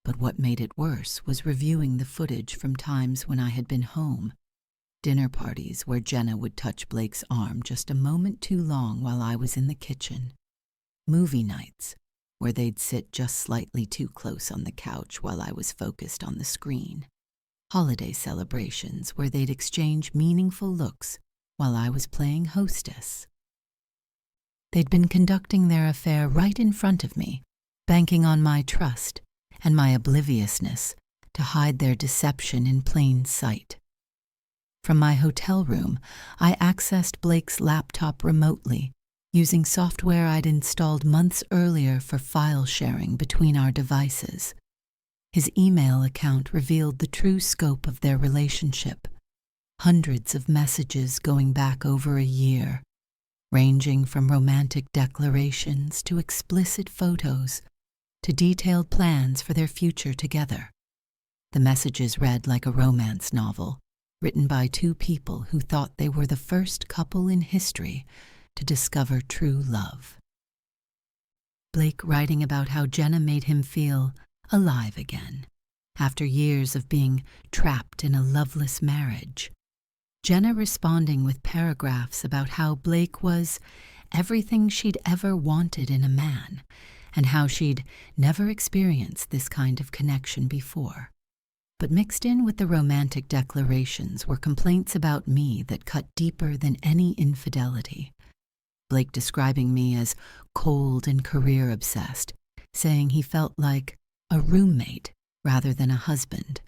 Speaker 1: But what made it worse was reviewing the footage from times when I had been home. Dinner parties where Jenna would touch Blake's arm just a moment too long while I was in the kitchen. Movie nights where they'd sit just slightly too close on the couch while I was focused on the screen. Holiday celebrations where they'd exchange meaningful looks while I was playing hostess. They'd been conducting their affair right in front of me, banking on my trust and my obliviousness to hide their deception in plain sight. From my hotel room, I accessed Blake's laptop remotely, using software I'd installed months earlier for file sharing between our devices. His email account revealed the true scope of their relationship. Hundreds of messages going back over a year, ranging from romantic declarations to explicit photos, to detailed plans for their future together. The messages read like a romance novel, written by two people who thought they were the first couple in history to discover true love. Blake writing about how Jenna made him feel alive again after years of being trapped in a loveless marriage. Jenna responding with paragraphs about how Blake was everything she'd ever wanted in a man, and how she'd never experienced this kind of connection before. But mixed in with the romantic declarations were complaints about me that cut deeper than any infidelity. Blake describing me as cold and career-obsessed, saying he felt like a roommate rather than a husband.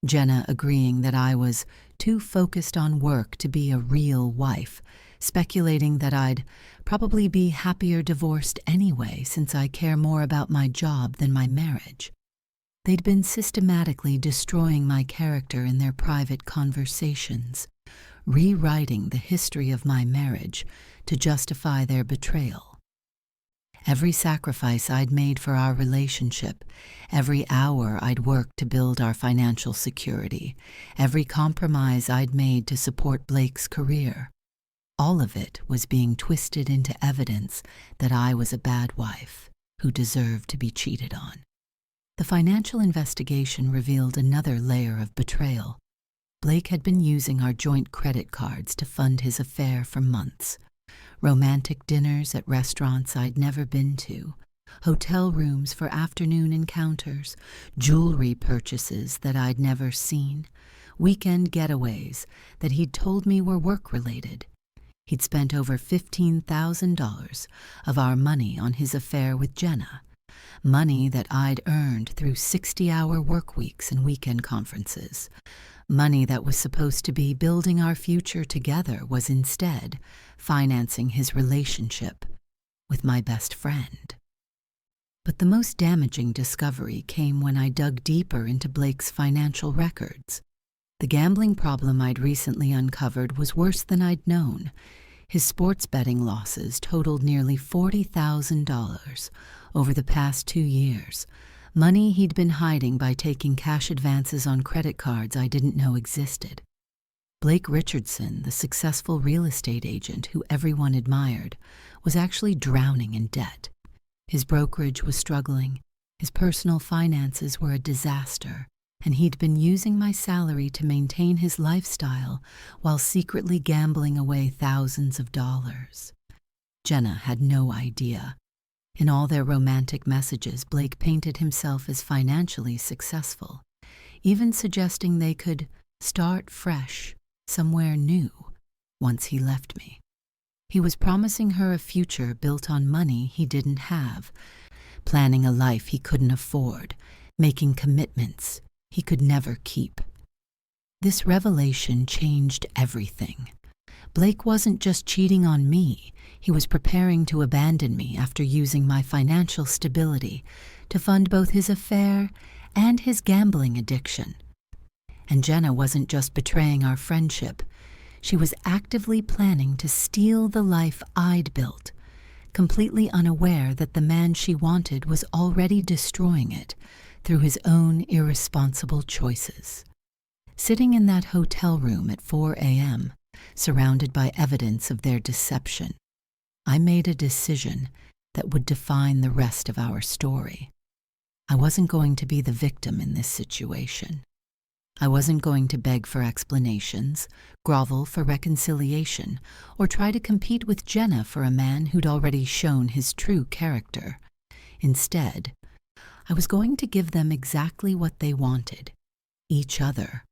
Speaker 1: Jenna agreeing that I was too focused on work to be a real wife, speculating that I'd probably be happier divorced anyway since I care more about my job than my marriage. They'd been systematically destroying my character in their private conversations, rewriting the history of my marriage to justify their betrayal. Every sacrifice I'd made for our relationship, every hour I'd worked to build our financial security, every compromise I'd made to support Blake's career, all of it was being twisted into evidence that I was a bad wife who deserved to be cheated on. The financial investigation revealed another layer of betrayal. Blake had been using our joint credit cards to fund his affair for months. Romantic dinners at restaurants I'd never been to, hotel rooms for afternoon encounters, jewelry purchases that I'd never seen, weekend getaways that he'd told me were work-related. He'd spent over $15,000 of our money on his affair with Jenna, money that I'd earned through 60-hour work weeks and weekend conferences. Money that was supposed to be building our future together was instead financing his relationship with my best friend. But the most damaging discovery came when I dug deeper into Blake's financial records. The gambling problem I'd recently uncovered was worse than I'd known. His sports betting losses totaled nearly $40,000 over the past 2 years, money he'd been hiding by taking cash advances on credit cards I didn't know existed. Blake Richardson, the successful real estate agent who everyone admired, was actually drowning in debt. His brokerage was struggling, his personal finances were a disaster, and he'd been using my salary to maintain his lifestyle while secretly gambling away thousands of dollars. Jenna had no idea. In all their romantic messages, Blake painted himself as financially successful, even suggesting they could start fresh, somewhere new, once he left me. He was promising her a future built on money he didn't have, planning a life he couldn't afford, making commitments he could never keep. This revelation changed everything. Blake wasn't just cheating on me, he was preparing to abandon me after using my financial stability to fund both his affair and his gambling addiction. And Jenna wasn't just betraying our friendship, she was actively planning to steal the life I'd built, completely unaware that the man she wanted was already destroying it through his own irresponsible choices. Sitting in that hotel room at 4 a.m., surrounded by evidence of their deception, I made a decision that would define the rest of our story. I wasn't going to be the victim in this situation. I wasn't going to beg for explanations, grovel for reconciliation, or try to compete with Jenna for a man who'd already shown his true character. Instead, I was going to give them exactly what they wanted, each other.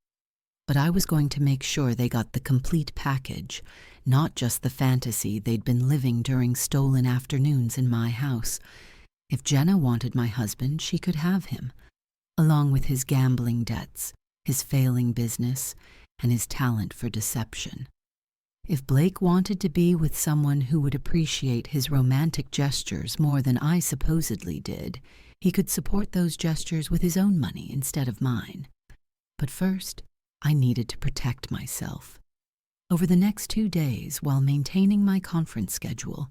Speaker 1: But I was going to make sure they got the complete package, not just the fantasy they'd been living during stolen afternoons in my house. If Jenna wanted my husband, she could have him, along with his gambling debts, his failing business, and his talent for deception. If Blake wanted to be with someone who would appreciate his romantic gestures more than I supposedly did, he could support those gestures with his own money instead of mine. But first, I needed to protect myself. Over the next 2 days, while maintaining my conference schedule,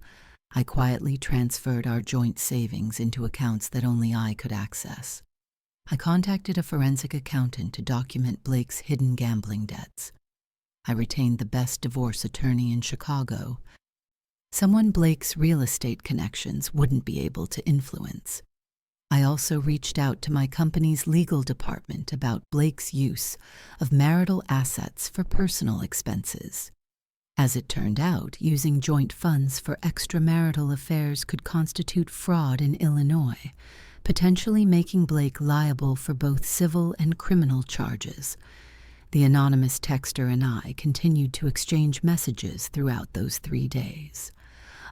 Speaker 1: I quietly transferred our joint savings into accounts that only I could access. I contacted a forensic accountant to document Blake's hidden gambling debts. I retained the best divorce attorney in Chicago. someone Blake's real estate connections wouldn't be able to influence. I also reached out to my company's legal department about Blake's use of marital assets for personal expenses. As it turned out, using joint funds for extramarital affairs could constitute fraud in Illinois, potentially making Blake liable for both civil and criminal charges. The anonymous texter and I continued to exchange messages throughout those 3 days.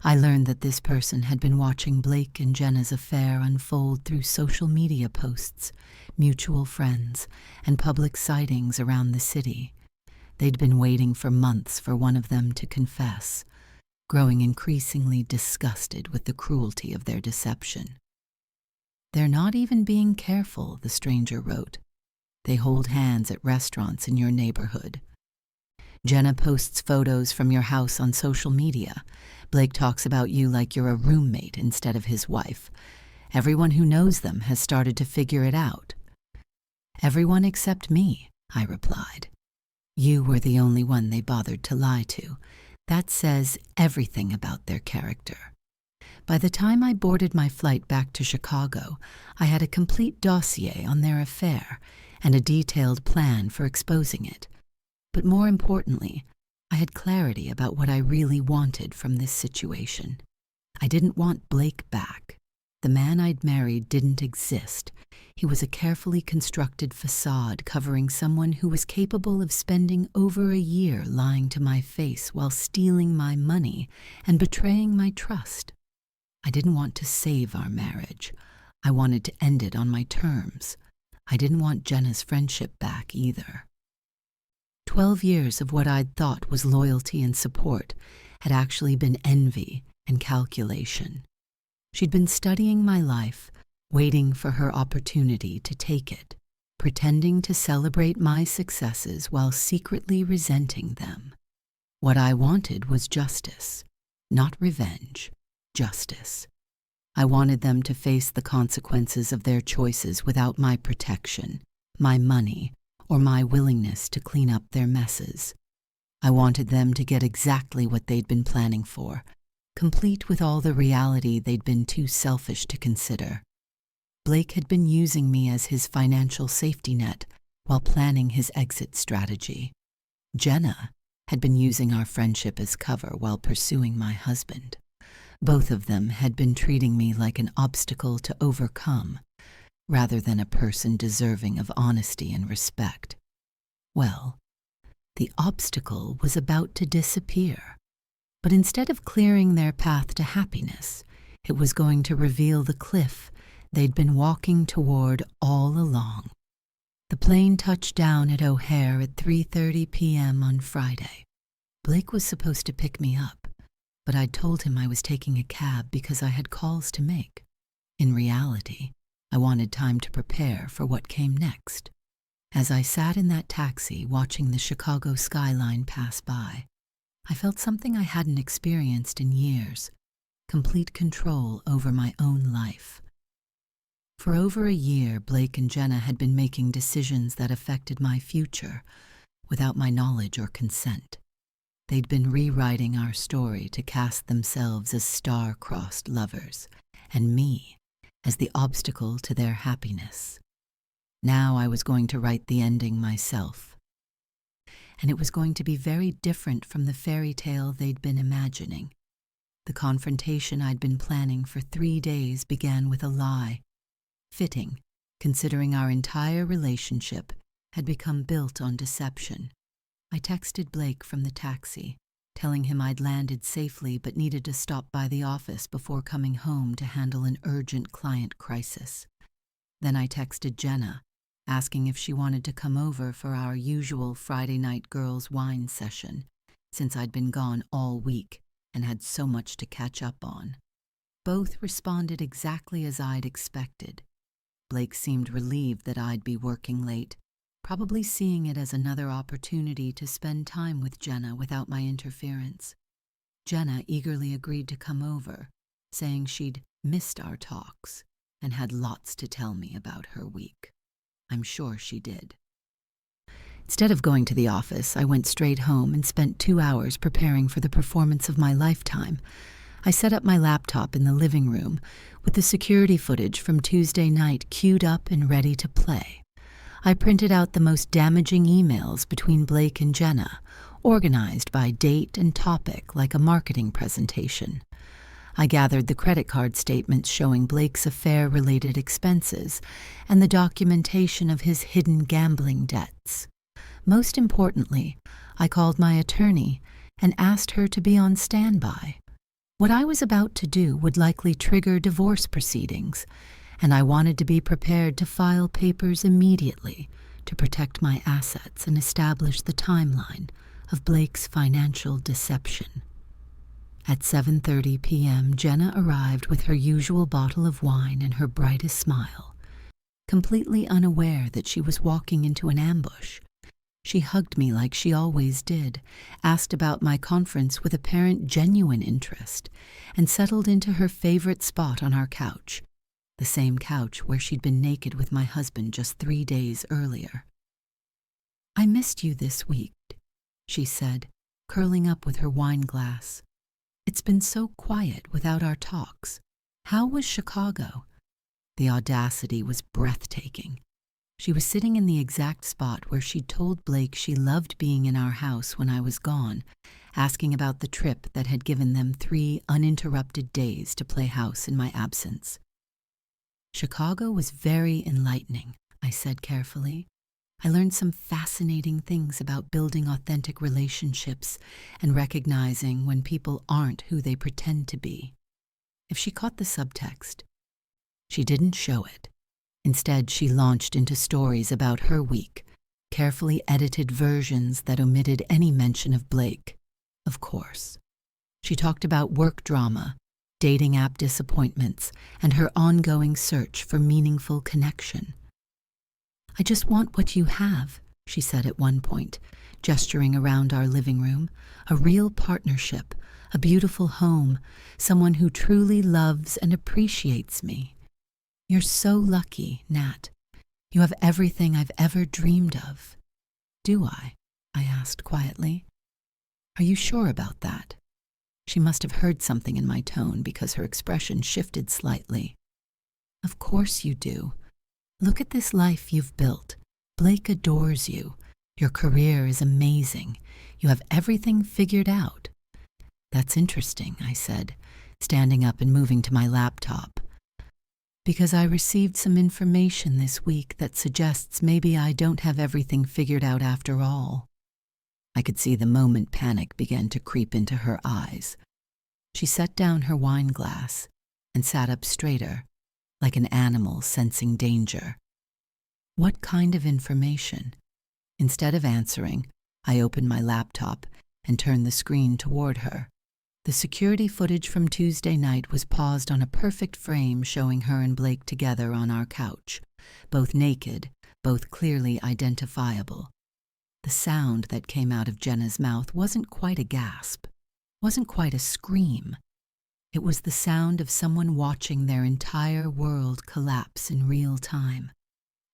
Speaker 1: I learned that this person had been watching Blake and Jenna's affair unfold through social media posts, mutual friends, and public sightings around the city. They'd been waiting for months for one of them to confess, growing increasingly disgusted with the cruelty of their deception. "They're not even being careful," the stranger wrote. "They hold hands at restaurants in your neighborhood. Jenna posts photos from your house on social media. Blake talks about you like you're a roommate instead of his wife. Everyone who knows them has started to figure it out." "Everyone except me," I replied. "You were the only one they bothered to lie to. That says everything about their character." By the time I boarded my flight back to Chicago, I had a complete dossier on their affair and a detailed plan for exposing it. But more importantly, I had clarity about what I really wanted from this situation. I didn't want Blake back. The man I'd married didn't exist. He was a carefully constructed facade covering someone who was capable of spending over a year lying to my face while stealing my money and betraying my trust. I didn't want to save our marriage. I wanted to end it on my terms. I didn't want Jenna's friendship back either. 12 years of what I'd thought was loyalty and support had actually been envy and calculation. She'd been studying my life, waiting for her opportunity to take it, pretending to celebrate my successes while secretly resenting them. What I wanted was justice, not revenge, justice. I wanted them to face the consequences of their choices without my protection, my money, or my willingness to clean up their messes. I wanted them to get exactly what they'd been planning for, complete with all the reality they'd been too selfish to consider. Blake had been using me as his financial safety net while planning his exit strategy. Jenna had been using our friendship as cover while pursuing my husband. Both of them had been treating me like an obstacle to overcome, rather than a person deserving of honesty and respect. Well, the obstacle was about to disappear. But instead of clearing their path to happiness, it was going to reveal the cliff they'd been walking toward all along. The plane touched down at O'Hare at 3:30 p.m. on Friday. Blake was supposed to pick me up, but I'd told him I was taking a cab because I had calls to make. In reality, I wanted time to prepare for what came next. As I sat in that taxi watching the Chicago skyline pass by, I felt something I hadn't experienced in years, complete control over my own life. For over a year, Blake and Jenna had been making decisions that affected my future without my knowledge or consent. They'd been rewriting our story to cast themselves as star-crossed lovers, and me as the obstacle to their happiness. Now I was going to write the ending myself. And it was going to be very different from the fairy tale they'd been imagining. The confrontation I'd been planning for 3 days began with a lie. Fitting, considering our entire relationship had become built on deception. I texted Blake from the taxi, telling him I'd landed safely but needed to stop by the office before coming home to handle an urgent client crisis. Then I texted Jenna, asking if she wanted to come over for our usual Friday night girls' wine session, since I'd been gone all week and had so much to catch up on. Both responded exactly as I'd expected. Blake seemed relieved that I'd be working late, probably seeing it as another opportunity to spend time with Jenna without my interference. Jenna eagerly agreed to come over, saying she'd missed our talks and had lots to tell me about her week. I'm sure she did. Instead of going to the office, I went straight home and spent 2 hours preparing for the performance of my lifetime. I set up my laptop in the living room with the security footage from Tuesday night queued up and ready to play. I printed out the most damaging emails between Blake and Jenna, organized by date and topic like a marketing presentation. I gathered the credit card statements showing Blake's affair-related expenses and the documentation of his hidden gambling debts. Most importantly, I called my attorney and asked her to be on standby. What I was about to do would likely trigger divorce proceedings, and I wanted to be prepared to file papers immediately to protect my assets and establish the timeline of Blake's financial deception. At 7:30 p.m., Jenna arrived with her usual bottle of wine and her brightest smile, completely unaware that she was walking into an ambush. She hugged me like she always did, asked about my conference with apparent genuine interest, and settled into her favorite spot on our couch, the same couch where she'd been naked with my husband just 3 days earlier. "I missed you this week," she said, curling up with her wine glass. "It's been so quiet without our talks. How was Chicago?" The audacity was breathtaking. She was sitting in the exact spot where she'd told Blake she loved being in our house when I was gone, asking about the trip that had given them 3 uninterrupted days to play house in my absence. "Chicago was very enlightening," I said carefully. "I learned some fascinating things about building authentic relationships and recognizing when people aren't who they pretend to be." If she caught the subtext, she didn't show it. Instead, she launched into stories about her week, carefully edited versions that omitted any mention of Blake, of course. She talked about work drama, dating app disappointments, and her ongoing search for meaningful connection. "I just want what you have," she said at one point, gesturing around our living room. "A real partnership, a beautiful home, someone who truly loves and appreciates me. You're so lucky, Nat. You have everything I've ever dreamed of." "Do I?" I asked quietly. "Are you sure about that?" She must have heard something in my tone because her expression shifted slightly. "Of course you do. Look at this life you've built. Blake adores you. Your career is amazing. You have everything figured out." "That's interesting," I said, standing up and moving to my laptop. "Because I received some information this week that suggests maybe I don't have everything figured out after all." I could see the moment panic began to creep into her eyes. She set down her wine glass and sat up straighter, like an animal sensing danger. "What kind of information?" Instead of answering, I opened my laptop and turned the screen toward her. The security footage from Tuesday night was paused on a perfect frame showing her and Blake together on our couch, both naked, both clearly identifiable. The sound that came out of Jenna's mouth wasn't quite a gasp, wasn't quite a scream. It was the sound of someone watching their entire world collapse in real time.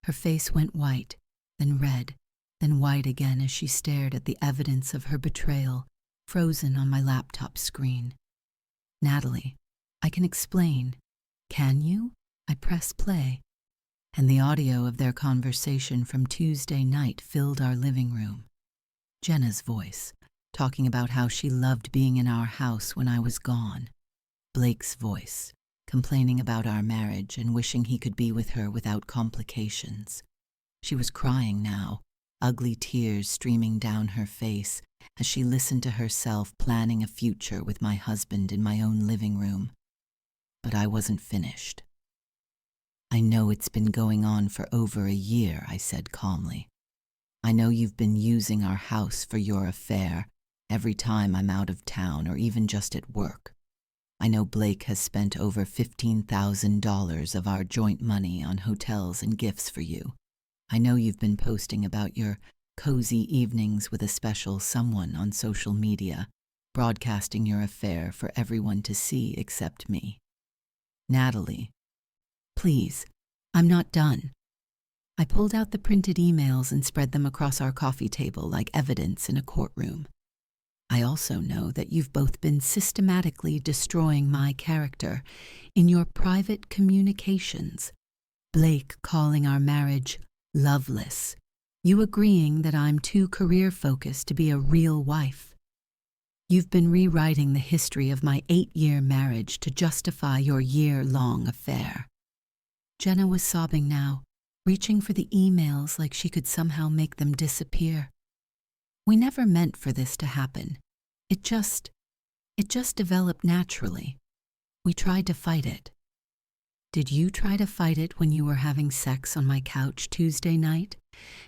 Speaker 1: Her face went white, then red, then white again as she stared at the evidence of her betrayal, frozen on my laptop screen. "Natalie, I can explain." "Can you?" I pressed play, and the audio of their conversation from Tuesday night filled our living room. Jenna's voice, talking about how she loved being in our house when I was gone. Blake's voice, complaining about our marriage and wishing he could be with her without complications. She was crying now, ugly tears streaming down her face as she listened to herself planning a future with my husband in my own living room. But I wasn't finished. "I know it's been going on for over a year," I said calmly. "I know you've been using our house for your affair every time I'm out of town or even just at work. I know Blake has spent over $15,000 of our joint money on hotels and gifts for you. I know you've been posting about your cozy evenings with a special someone on social media, broadcasting your affair for everyone to see except me. Natalie, please, I'm not done." I pulled out the printed emails and spread them across our coffee table like evidence in a courtroom. I also know that you've both been systematically destroying my character in your private communications. Blake calling our marriage loveless. You agreeing that I'm too career-focused to be a real wife. You've been rewriting the history of my 8-year marriage to justify your year-long affair. Jenna was sobbing now, reaching for the emails like she could somehow make them disappear. We never meant for this to happen. It just developed naturally. We tried to fight it. Did you try to fight it when you were having sex on my couch Tuesday night?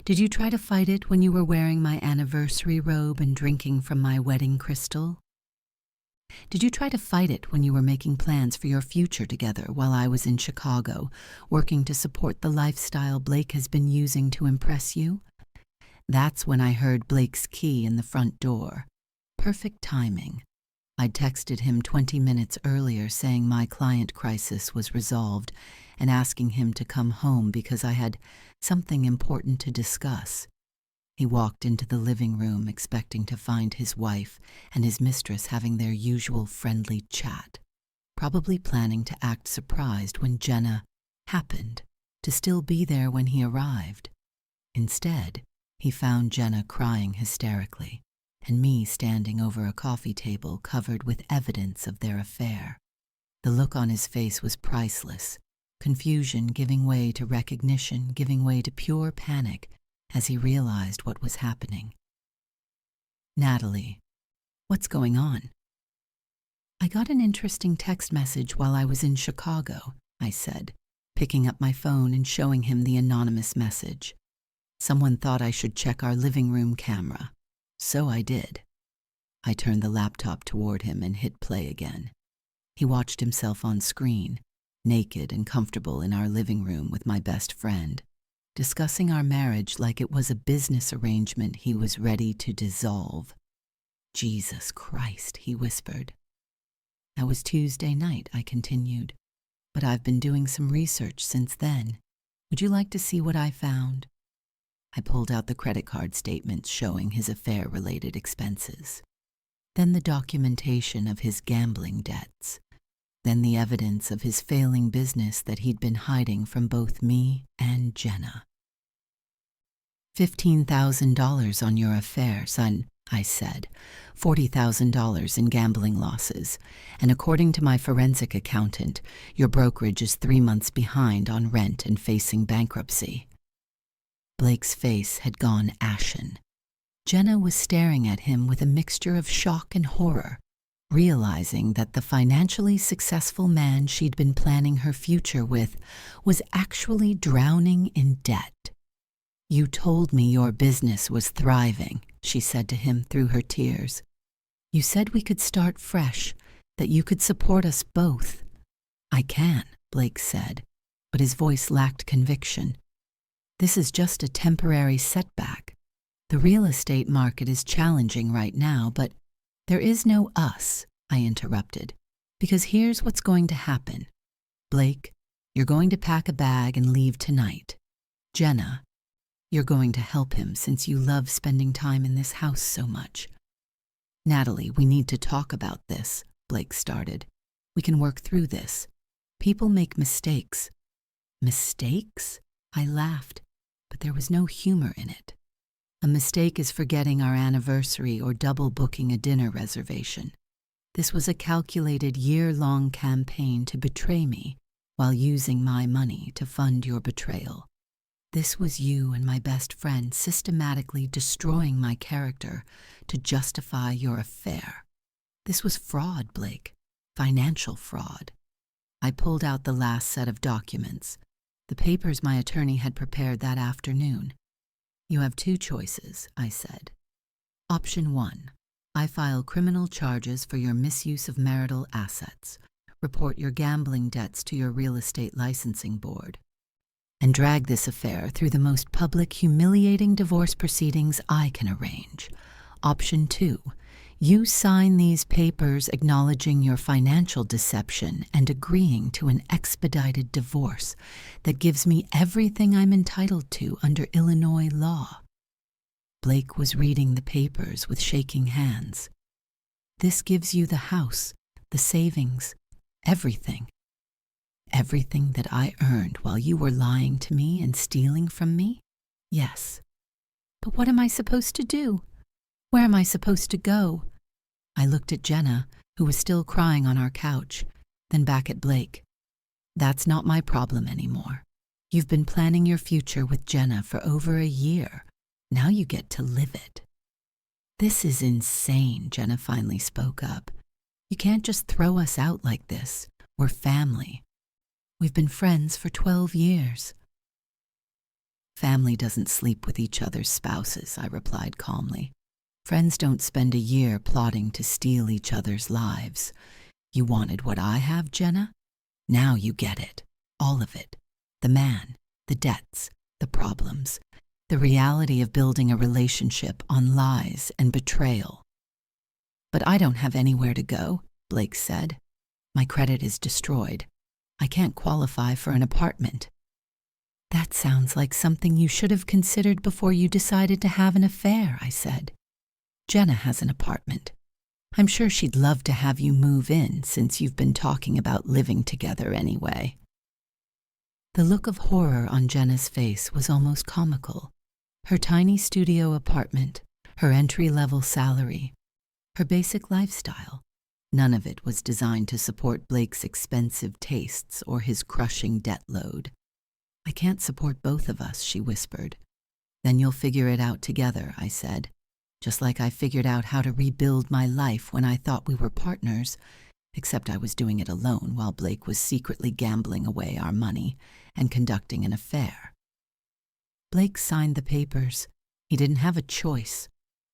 Speaker 1: Did you try to fight it when you were wearing my anniversary robe and drinking from my wedding crystal? Did you try to fight it when you were making plans for your future together while I was in Chicago, working to support the lifestyle Blake has been using to impress you? That's when I heard Blake's key in the front door. Perfect timing. I'd texted him 20 minutes earlier saying my client crisis was resolved and asking him to come home because I had something important to discuss. He walked into the living room expecting to find his wife and his mistress having their usual friendly chat, probably planning to act surprised when Jenna happened to still be there when he arrived. Instead, he found Jenna crying hysterically, and me standing over a coffee table covered with evidence of their affair. The look on his face was priceless, confusion giving way to recognition, giving way to pure panic as he realized what was happening. Natalie, what's going on? I got an interesting text message while I was in Chicago, I said, picking up my phone and showing him the anonymous message. Someone thought I should check our living room camera. So I did. I turned the laptop toward him and hit play again. He watched himself on screen, naked and comfortable in our living room with my best friend, discussing our marriage like it was a business arrangement he was ready to dissolve. Jesus Christ, he whispered. That was Tuesday night, I continued, but I've been doing some research since then. Would you like to see what I found? I pulled out the credit card statements showing his affair-related expenses. Then the documentation of his gambling debts. Then the evidence of his failing business that he'd been hiding from both me and Jenna. $15,000 on your affair, son, I said. $40,000 in gambling losses. And according to my forensic accountant, your brokerage is 3 months behind on rent and facing bankruptcy. Blake's face had gone ashen. Jenna was staring at him with a mixture of shock and horror, realizing that the financially successful man she'd been planning her future with was actually drowning in debt. You told me your business was thriving, she said to him through her tears. You said we could start fresh, that you could support us both. I can, Blake said, but his voice lacked conviction. This is just a temporary setback. The real estate market is challenging right now, but there is no us, I interrupted, because here's what's going to happen. Blake, you're going to pack a bag and leave tonight. Jenna, you're going to help him since you love spending time in this house so much. Natalie, we need to talk about this, Blake started. We can work through this. People make mistakes. Mistakes? I laughed, but there was no humor in it. A mistake is forgetting our anniversary or double booking a dinner reservation. This was a calculated year-long campaign to betray me while using my money to fund your betrayal. This was you and my best friend systematically destroying my character to justify your affair. This was fraud, Blake. Financial fraud. I pulled out the last set of documents, the papers my attorney had prepared that afternoon. You have 2 choices, I said. Option 1. I file criminal charges for your misuse of marital assets, report your gambling debts to your real estate licensing board, and drag this affair through the most public, humiliating divorce proceedings I can arrange. Option 2. You sign these papers acknowledging your financial deception and agreeing to an expedited divorce that gives me everything I'm entitled to under Illinois law. Blake was reading the papers with shaking hands. This gives you the house, the savings, everything. Everything that I earned while you were lying to me and stealing from me? Yes. But what am I supposed to do? Where am I supposed to go? I looked at Jenna, who was still crying on our couch, then back at Blake. That's not my problem anymore. You've been planning your future with Jenna for over a year. Now you get to live it. This is insane, Jenna finally spoke up. You can't just throw us out like this. We're family. We've been friends for 12 years. Family doesn't sleep with each other's spouses, I replied calmly. Friends don't spend a year plotting to steal each other's lives. You wanted what I have, Jenna? Now you get it. All of it. The man, the debts, the problems, the reality of building a relationship on lies and betrayal. But I don't have anywhere to go, Blake said. My credit is destroyed. I can't qualify for an apartment. That sounds like something you should have considered before you decided to have an affair, I said. Jenna has an apartment. I'm sure she'd love to have you move in since you've been talking about living together anyway. The look of horror on Jenna's face was almost comical. Her tiny studio apartment, her entry-level salary, her basic lifestyle. None of it was designed to support Blake's expensive tastes or his crushing debt load. I can't support both of us, she whispered. Then you'll figure it out together, I said. Just like I figured out how to rebuild my life when I thought we were partners, except I was doing it alone while Blake was secretly gambling away our money and conducting an affair. Blake signed the papers. He didn't have a choice.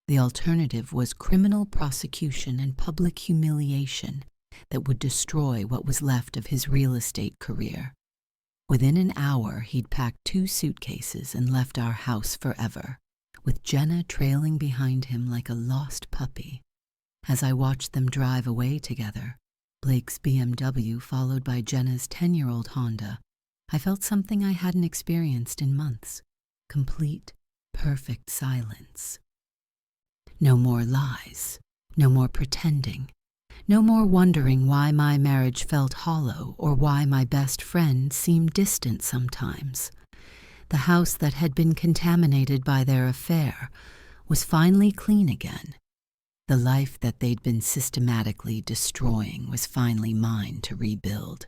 Speaker 1: The alternative was criminal prosecution and public humiliation that would destroy what was left of his real estate career. Within an hour, he'd packed 2 suitcases and left our house forever, with Jenna trailing behind him like a lost puppy. As I watched them drive away together, Blake's BMW followed by Jenna's 10-year-old Honda, I felt something I hadn't experienced in months. Complete, perfect silence. No more lies, no more pretending, no more wondering why my marriage felt hollow or why my best friend seemed distant sometimes. The house that had been contaminated by their affair was finally clean again. The life that they'd been systematically destroying was finally mine to rebuild.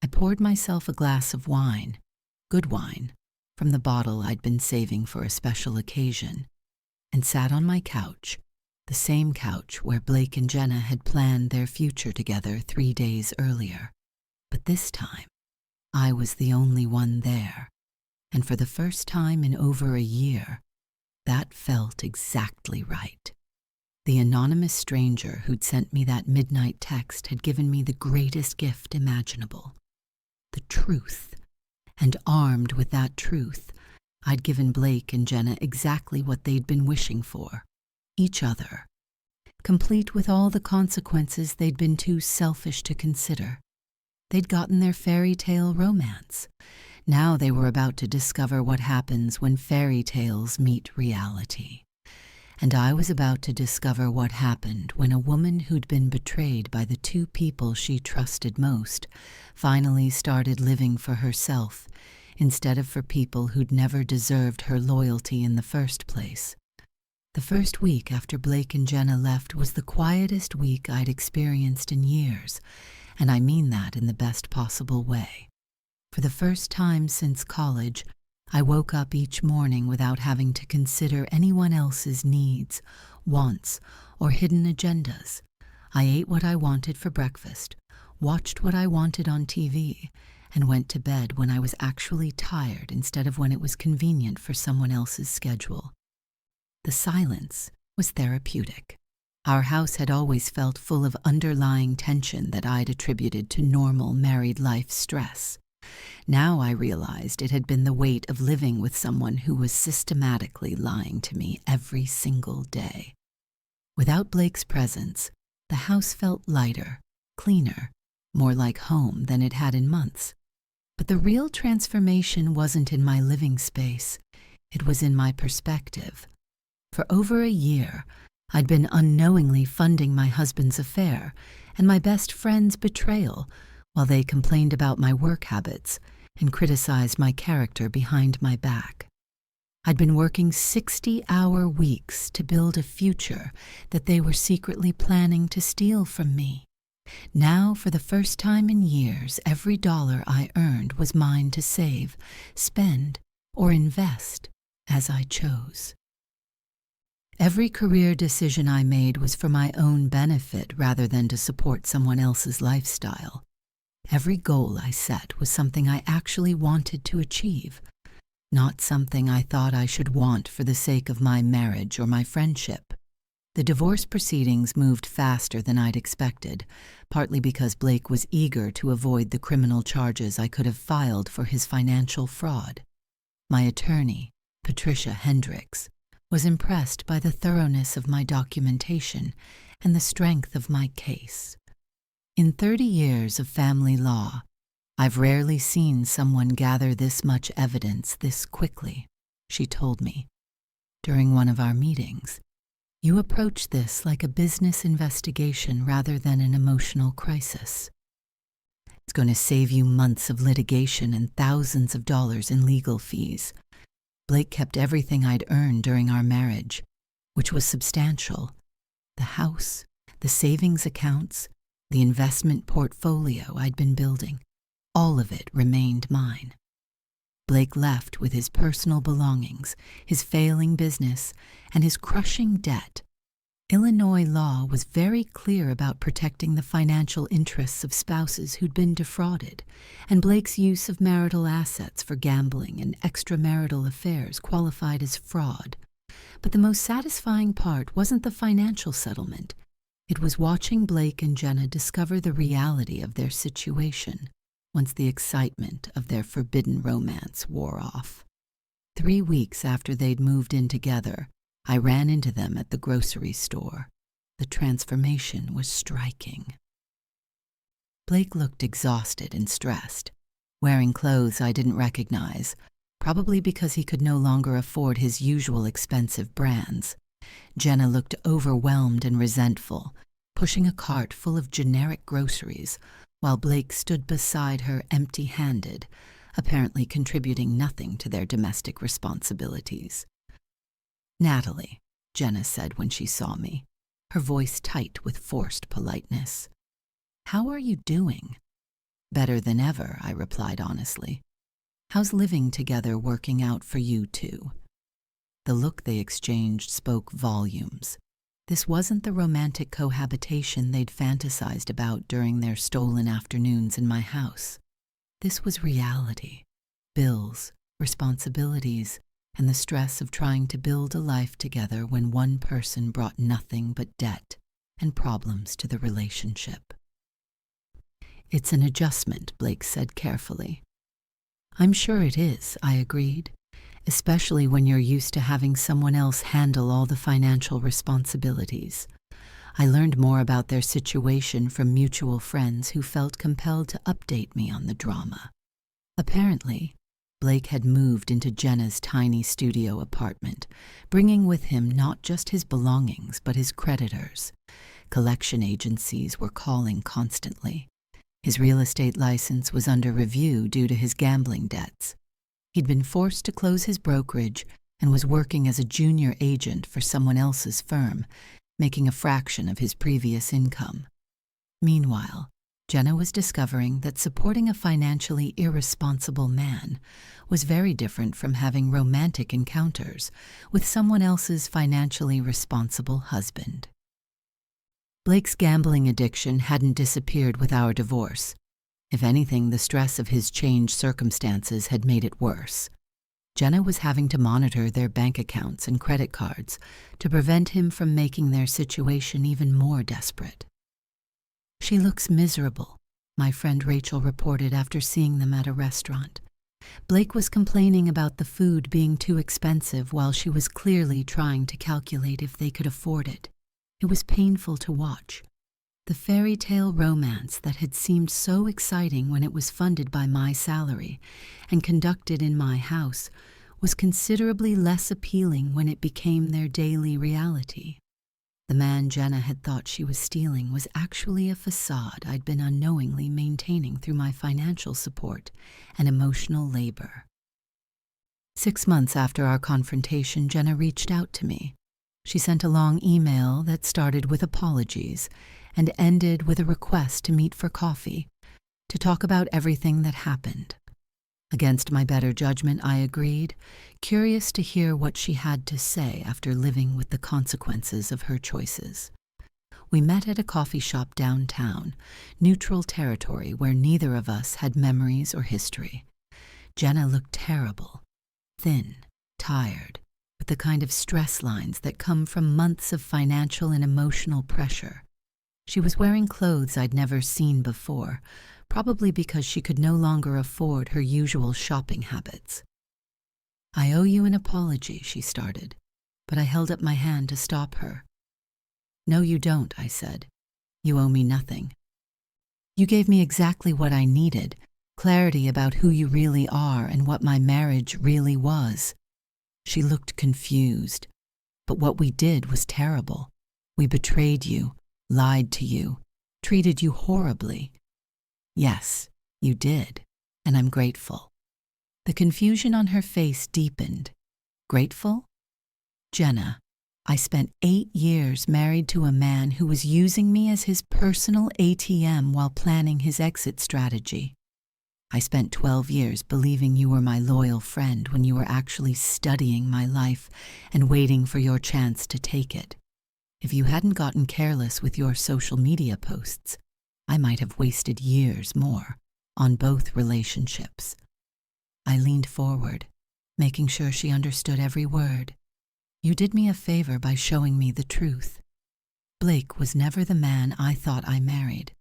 Speaker 1: I poured myself a glass of wine, good wine, from the bottle I'd been saving for a special occasion, and sat on my couch, the same couch where Blake and Jenna had planned their future together 3 days earlier. But this time, I was the only one there, and for the first time in over a year, that felt exactly right. The anonymous stranger who'd sent me that midnight text had given me the greatest gift imaginable, the truth. And armed with that truth, I'd given Blake and Jenna exactly what they'd been wishing for, each other, complete with all the consequences they'd been too selfish to consider. They'd gotten their fairy tale romance. Now they were about to discover what happens when fairy tales meet reality. And I was about to discover what happened when a woman who'd been betrayed by the 2 people she trusted most finally started living for herself instead of for people who'd never deserved her loyalty in the first place. The first week after Blake and Jenna left was the quietest week I'd experienced in years, and I mean that in the best possible way. For the first time since college, I woke up each morning without having to consider anyone else's needs, wants, or hidden agendas. I ate what I wanted for breakfast, watched what I wanted on TV, and went to bed when I was actually tired instead of when it was convenient for someone else's schedule. The silence was therapeutic. Our house had always felt full of underlying tension that I'd attributed to normal married life stress. Now I realized it had been the weight of living with someone who was systematically lying to me every single day. Without Blake's presence, the house felt lighter, cleaner, more like home than it had in months. But the real transformation wasn't in my living space. It was in my perspective. For over a year, I'd been unknowingly funding my husband's affair and my best friend's betrayal while they complained about my work habits and criticized my character behind my back. I'd been working 60-hour weeks to build a future that they were secretly planning to steal from me. Now, for the first time in years, every dollar I earned was mine to save, spend, or invest as I chose. Every career decision I made was for my own benefit rather than to support someone else's lifestyle. Every goal I set was something I actually wanted to achieve, not something I thought I should want for the sake of my marriage or my friendship. The divorce proceedings moved faster than I'd expected, partly because Blake was eager to avoid the criminal charges I could have filed for his financial fraud. My attorney, Patricia Hendricks, was impressed by the thoroughness of my documentation and the strength of my case. In 30 years of family law, I've rarely seen someone gather this much evidence this quickly, she told me. During one of our meetings, you approach this like a business investigation rather than an emotional crisis. It's going to save you months of litigation and thousands of dollars in legal fees. Blake kept everything I'd earned during our marriage, which was substantial. The house, the savings accounts, the investment portfolio I'd been building, all of it remained mine. Blake left with his personal belongings, his failing business, and his crushing debt. Illinois law was very clear about protecting the financial interests of spouses who'd been defrauded, and Blake's use of marital assets for gambling and extramarital affairs qualified as fraud. But the most satisfying part wasn't the financial settlement. It was watching Blake and Jenna discover the reality of their situation once the excitement of their forbidden romance wore off. 3 weeks after they'd moved in together, I ran into them at the grocery store. The transformation was striking. Blake looked exhausted and stressed, wearing clothes I didn't recognize, probably because he could no longer afford his usual expensive brands. Jenna looked overwhelmed and resentful, pushing a cart full of generic groceries, while Blake stood beside her empty-handed, apparently contributing nothing to their domestic responsibilities. "Natalie," Jenna said when she saw me, her voice tight with forced politeness. "How are you doing?" "Better than ever," I replied honestly. "How's living together working out for you two?" The look they exchanged spoke volumes. This wasn't the romantic cohabitation they'd fantasized about during their stolen afternoons in my house. This was reality. Bills, responsibilities, and the stress of trying to build a life together when one person brought nothing but debt and problems to the relationship. "It's an adjustment," Blake said carefully. "I'm sure it is," I agreed, "especially when you're used to having someone else handle all the financial responsibilities." I learned more about their situation from mutual friends who felt compelled to update me on the drama. Apparently, Blake had moved into Jenna's tiny studio apartment, bringing with him not just his belongings but his creditors. Collection agencies were calling constantly. His real estate license was under review due to his gambling debts. He'd been forced to close his brokerage and was working as a junior agent for someone else's firm, making a fraction of his previous income. Meanwhile, Jenna was discovering that supporting a financially irresponsible man was very different from having romantic encounters with someone else's financially responsible husband. Blake's gambling addiction hadn't disappeared with our divorce. If anything, the stress of his changed circumstances had made it worse. Jenna was having to monitor their bank accounts and credit cards to prevent him from making their situation even more desperate. "She looks miserable," my friend Rachel reported after seeing them at a restaurant. Blake was complaining about the food being too expensive while she was clearly trying to calculate if they could afford it. It was painful to watch. The fairy tale romance that had seemed so exciting when it was funded by my salary and conducted in my house was considerably less appealing when it became their daily reality. The man Jenna had thought she was stealing was actually a facade I'd been unknowingly maintaining through my financial support and emotional labor. 6 months after our confrontation, Jenna reached out to me. She sent a long email that started with apologies and ended with a request to meet for coffee, to talk about everything that happened. Against my better judgment, I agreed, curious to hear what she had to say after living with the consequences of her choices. We met at a coffee shop downtown, neutral territory where neither of us had memories or history. Jenna looked terrible, thin, tired, with the kind of stress lines that come from months of financial and emotional pressure. She was wearing clothes I'd never seen before, probably because she could no longer afford her usual shopping habits. "I owe you an apology," she started, but I held up my hand to stop her. "No, you don't," I said. "You owe me nothing. You gave me exactly what I needed, clarity about who you really are and what my marriage really was." She looked confused. "But what we did was terrible. We betrayed you, lied to you, treated you horribly." "Yes, you did, and I'm grateful." The confusion on her face deepened. "Grateful?" "Jenna, I spent 8 years married to a man who was using me as his personal ATM while planning his exit strategy. I spent 12 years believing you were my loyal friend when you were actually studying my life and waiting for your chance to take it. If you hadn't gotten careless with your social media posts, I might have wasted years more on both relationships." I leaned forward, making sure she understood every word. "You did me a favor by showing me the truth. Blake was never the man I thought I married.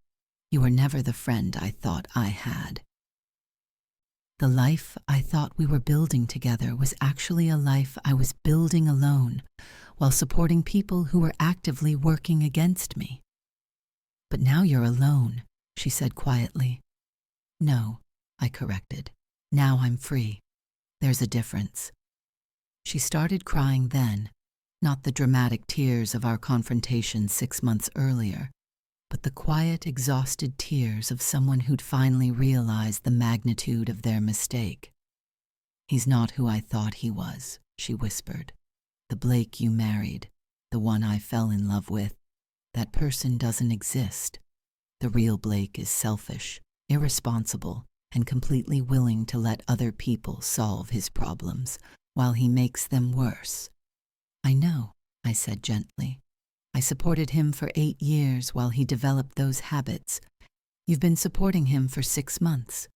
Speaker 1: You were never the friend I thought I had. The life I thought we were building together was actually a life I was building alone, while supporting people who were actively working against me." "But now you're alone," she said quietly. "No," I corrected. "Now I'm free. There's a difference." She started crying then, not the dramatic tears of our confrontation 6 months earlier, but the quiet, exhausted tears of someone who'd finally realized the magnitude of their mistake. "He's not who I thought he was," she whispered. "The Blake you married, the one I fell in love with, that person doesn't exist. The real Blake is selfish, irresponsible, and completely willing to let other people solve his problems while he makes them worse." "I know," I said gently. "I supported him for 8 years while he developed those habits. You've been supporting him for 6 months.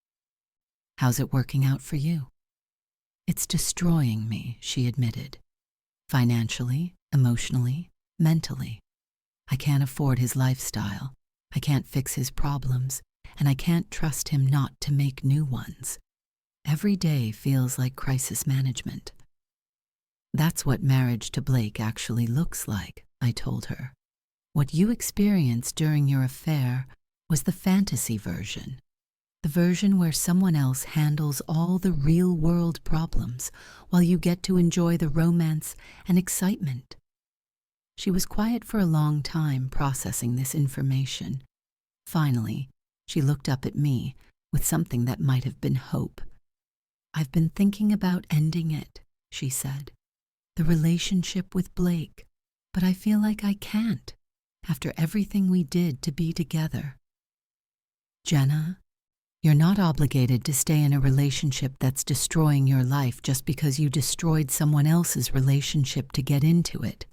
Speaker 1: How's it working out for you?" "It's destroying me," she admitted. "Financially, emotionally, mentally. I can't afford his lifestyle. I can't fix his problems, and I can't trust him not to make new ones. Every day feels like crisis management." "That's what marriage to Blake actually looks like," I told her. "What you experienced during your affair was the fantasy version, the version where someone else handles all the real-world problems while you get to enjoy the romance and excitement." She was quiet for a long time processing this information. Finally, she looked up at me with something that might have been hope. "I've been thinking about ending it," she said. "The relationship with Blake, but I feel like I can't, after everything we did to be together." "Jenna, you're not obligated to stay in a relationship that's destroying your life just because you destroyed someone else's relationship to get into it.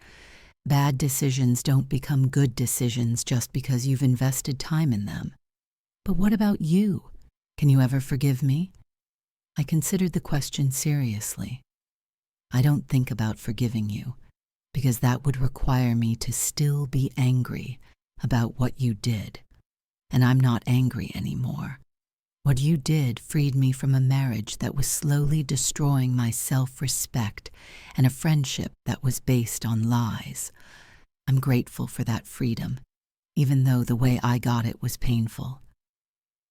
Speaker 1: Bad decisions don't become good decisions just because you've invested time in them. But what about you? Can you ever forgive me?" I considered the question seriously. "I don't think about forgiving you, because that would require me to still be angry about what you did. And I'm not angry anymore. What you did freed me from a marriage that was slowly destroying my self-respect and a friendship that was based on lies. I'm grateful for that freedom, even though the way I got it was painful."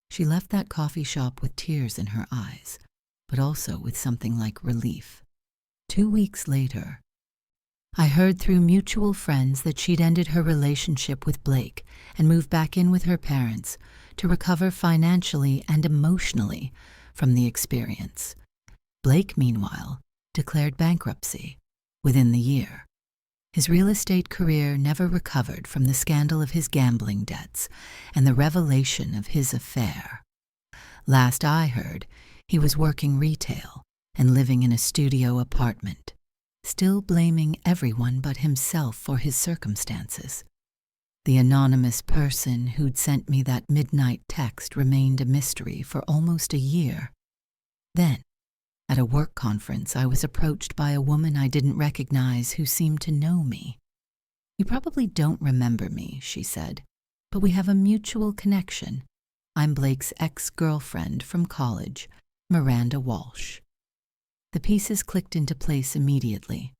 Speaker 1: She left that coffee shop with tears in her eyes, but also with something like relief. 2 weeks later, I heard through mutual friends that she'd ended her relationship with Blake and moved back in with her parents to recover financially and emotionally from the experience. Blake, meanwhile, declared bankruptcy within the year. His real estate career never recovered from the scandal of his gambling debts and the revelation of his affair. Last I heard, he was working retail and living in a studio apartment, still blaming everyone but himself for his circumstances. The anonymous person who'd sent me that midnight text remained a mystery for almost a year. Then, at a work conference, I was approached by a woman I didn't recognize who seemed to know me. "You probably don't remember me," she said, "but we have a mutual connection. I'm Blake's ex-girlfriend from college, Miranda Walsh." The pieces clicked into place immediately.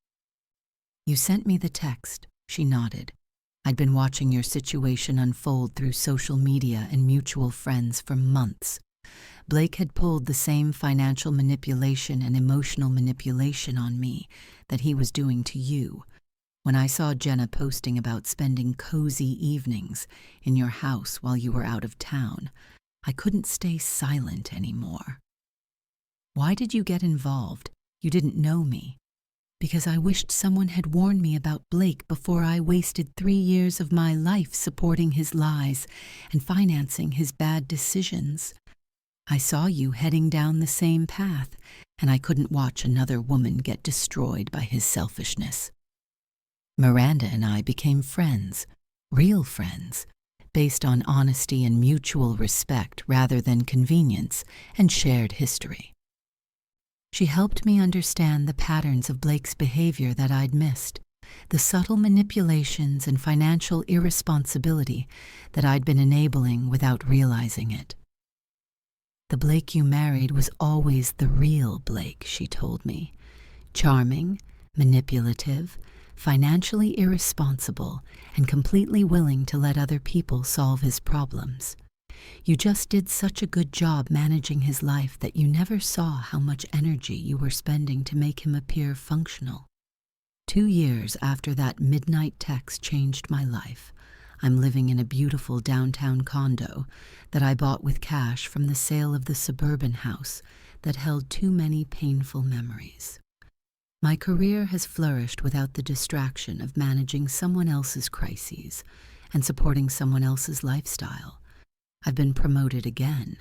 Speaker 1: "You sent me the text," she nodded. "I'd been watching your situation unfold through social media and mutual friends for months. Blake had pulled the same financial manipulation and emotional manipulation on me that he was doing to you. When I saw Jenna posting about spending cozy evenings in your house while you were out of town, I couldn't stay silent anymore." "Why did you get involved? You didn't know me." "Because I wished someone had warned me about Blake before I wasted 3 years of my life supporting his lies and financing his bad decisions. I saw you heading down the same path, and I couldn't watch another woman get destroyed by his selfishness." Miranda and I became friends, real friends, based on honesty and mutual respect rather than convenience and shared history. She helped me understand the patterns of Blake's behavior that I'd missed, the subtle manipulations and financial irresponsibility that I'd been enabling without realizing it. "The Blake you married was always the real Blake," she told me. "Charming, manipulative, financially irresponsible, and completely willing to let other people solve his problems. You just did such a good job managing his life that you never saw how much energy you were spending to make him appear functional." 2 years after that midnight text changed my life, I'm living in a beautiful downtown condo that I bought with cash from the sale of the suburban house that held too many painful memories. My career has flourished without the distraction of managing someone else's crises and supporting someone else's lifestyle. I've been promoted again,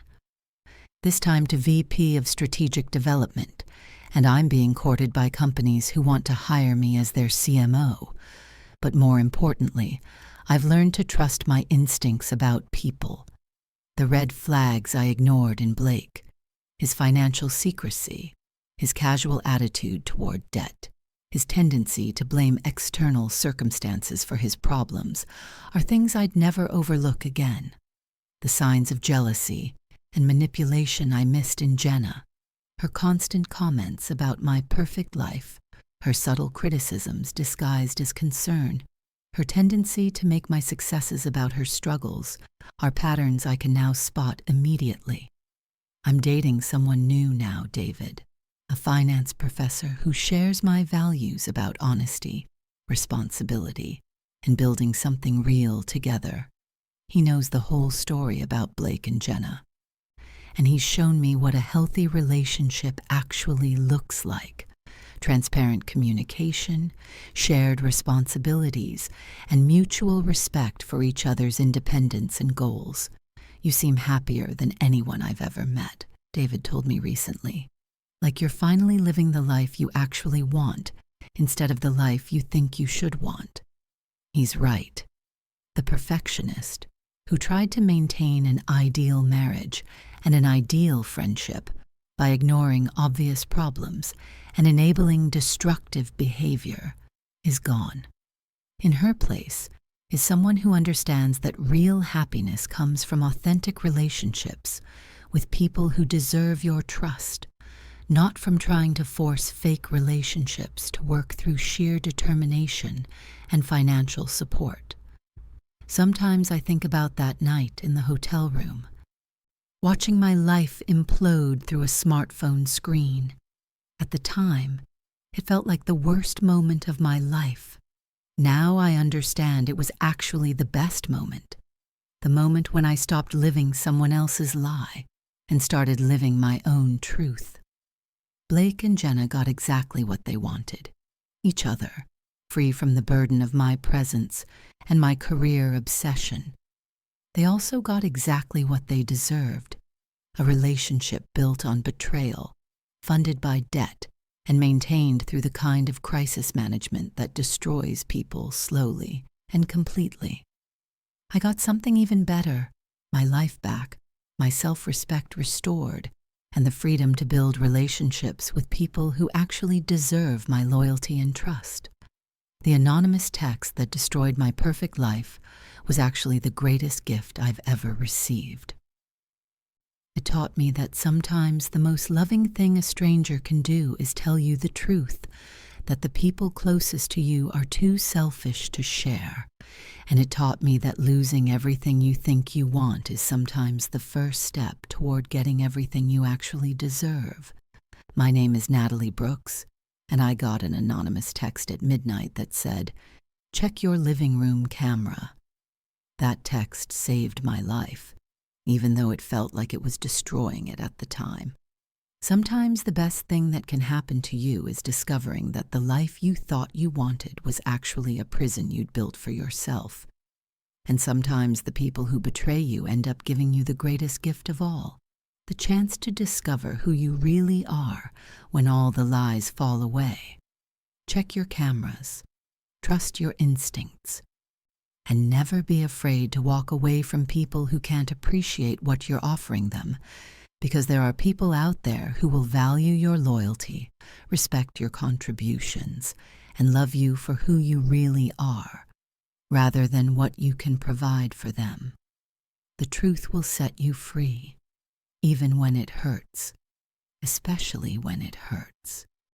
Speaker 1: this time to VP of Strategic Development, and I'm being courted by companies who want to hire me as their CMO. But more importantly, I've learned to trust my instincts about people. The red flags I ignored in Blake, his financial secrecy, his casual attitude toward debt, his tendency to blame external circumstances for his problems, are things I'd never overlook again. The signs of jealousy and manipulation I missed in Jenna, her constant comments about my perfect life, her subtle criticisms disguised as concern, her tendency to make my successes about her struggles, are patterns I can now spot immediately. I'm dating someone new now, David, a finance professor who shares my values about honesty, responsibility, and building something real together. He knows the whole story about Blake and Jenna, and he's shown me what a healthy relationship actually looks like. Transparent communication, shared responsibilities, and mutual respect for each other's independence and goals. "You seem happier than anyone I've ever met," David told me recently. "Like you're finally living the life you actually want, instead of the life you think you should want." He's right. The perfectionist, who tried to maintain an ideal marriage and an ideal friendship by ignoring obvious problems and enabling destructive behavior, is gone. In her place is someone who understands that real happiness comes from authentic relationships with people who deserve your trust, not from trying to force fake relationships to work through sheer determination and financial support. Sometimes I think about that night in the hotel room, watching my life implode through a smartphone screen. At the time, it felt like the worst moment of my life. Now I understand it was actually the best moment. The moment when I stopped living someone else's lie and started living my own truth. Blake and Jenna got exactly what they wanted. Each other, free from the burden of my presence and my career obsession. They also got exactly what they deserved. A relationship built on betrayal, funded by debt, and maintained through the kind of crisis management that destroys people slowly and completely. I got something even better, my life back, my self-respect restored, and the freedom to build relationships with people who actually deserve my loyalty and trust. The anonymous text that destroyed my perfect life was actually the greatest gift I've ever received. It taught me that sometimes the most loving thing a stranger can do is tell you the truth, that the people closest to you are too selfish to share. And it taught me that losing everything you think you want is sometimes the first step toward getting everything you actually deserve. My name is Natalie Brooks, and I got an anonymous text at midnight that said, "Check your living room camera." That text saved my life, even though it felt like it was destroying it at the time. Sometimes the best thing that can happen to you is discovering that the life you thought you wanted was actually a prison you'd built for yourself. And sometimes the people who betray you end up giving you the greatest gift of all, the chance to discover who you really are when all the lies fall away. Check your cameras, trust your instincts, and never be afraid to walk away from people who can't appreciate what you're offering them, because there are people out there who will value your loyalty, respect your contributions, and love you for who you really are, rather than what you can provide for them. The truth will set you free, even when it hurts, especially when it hurts.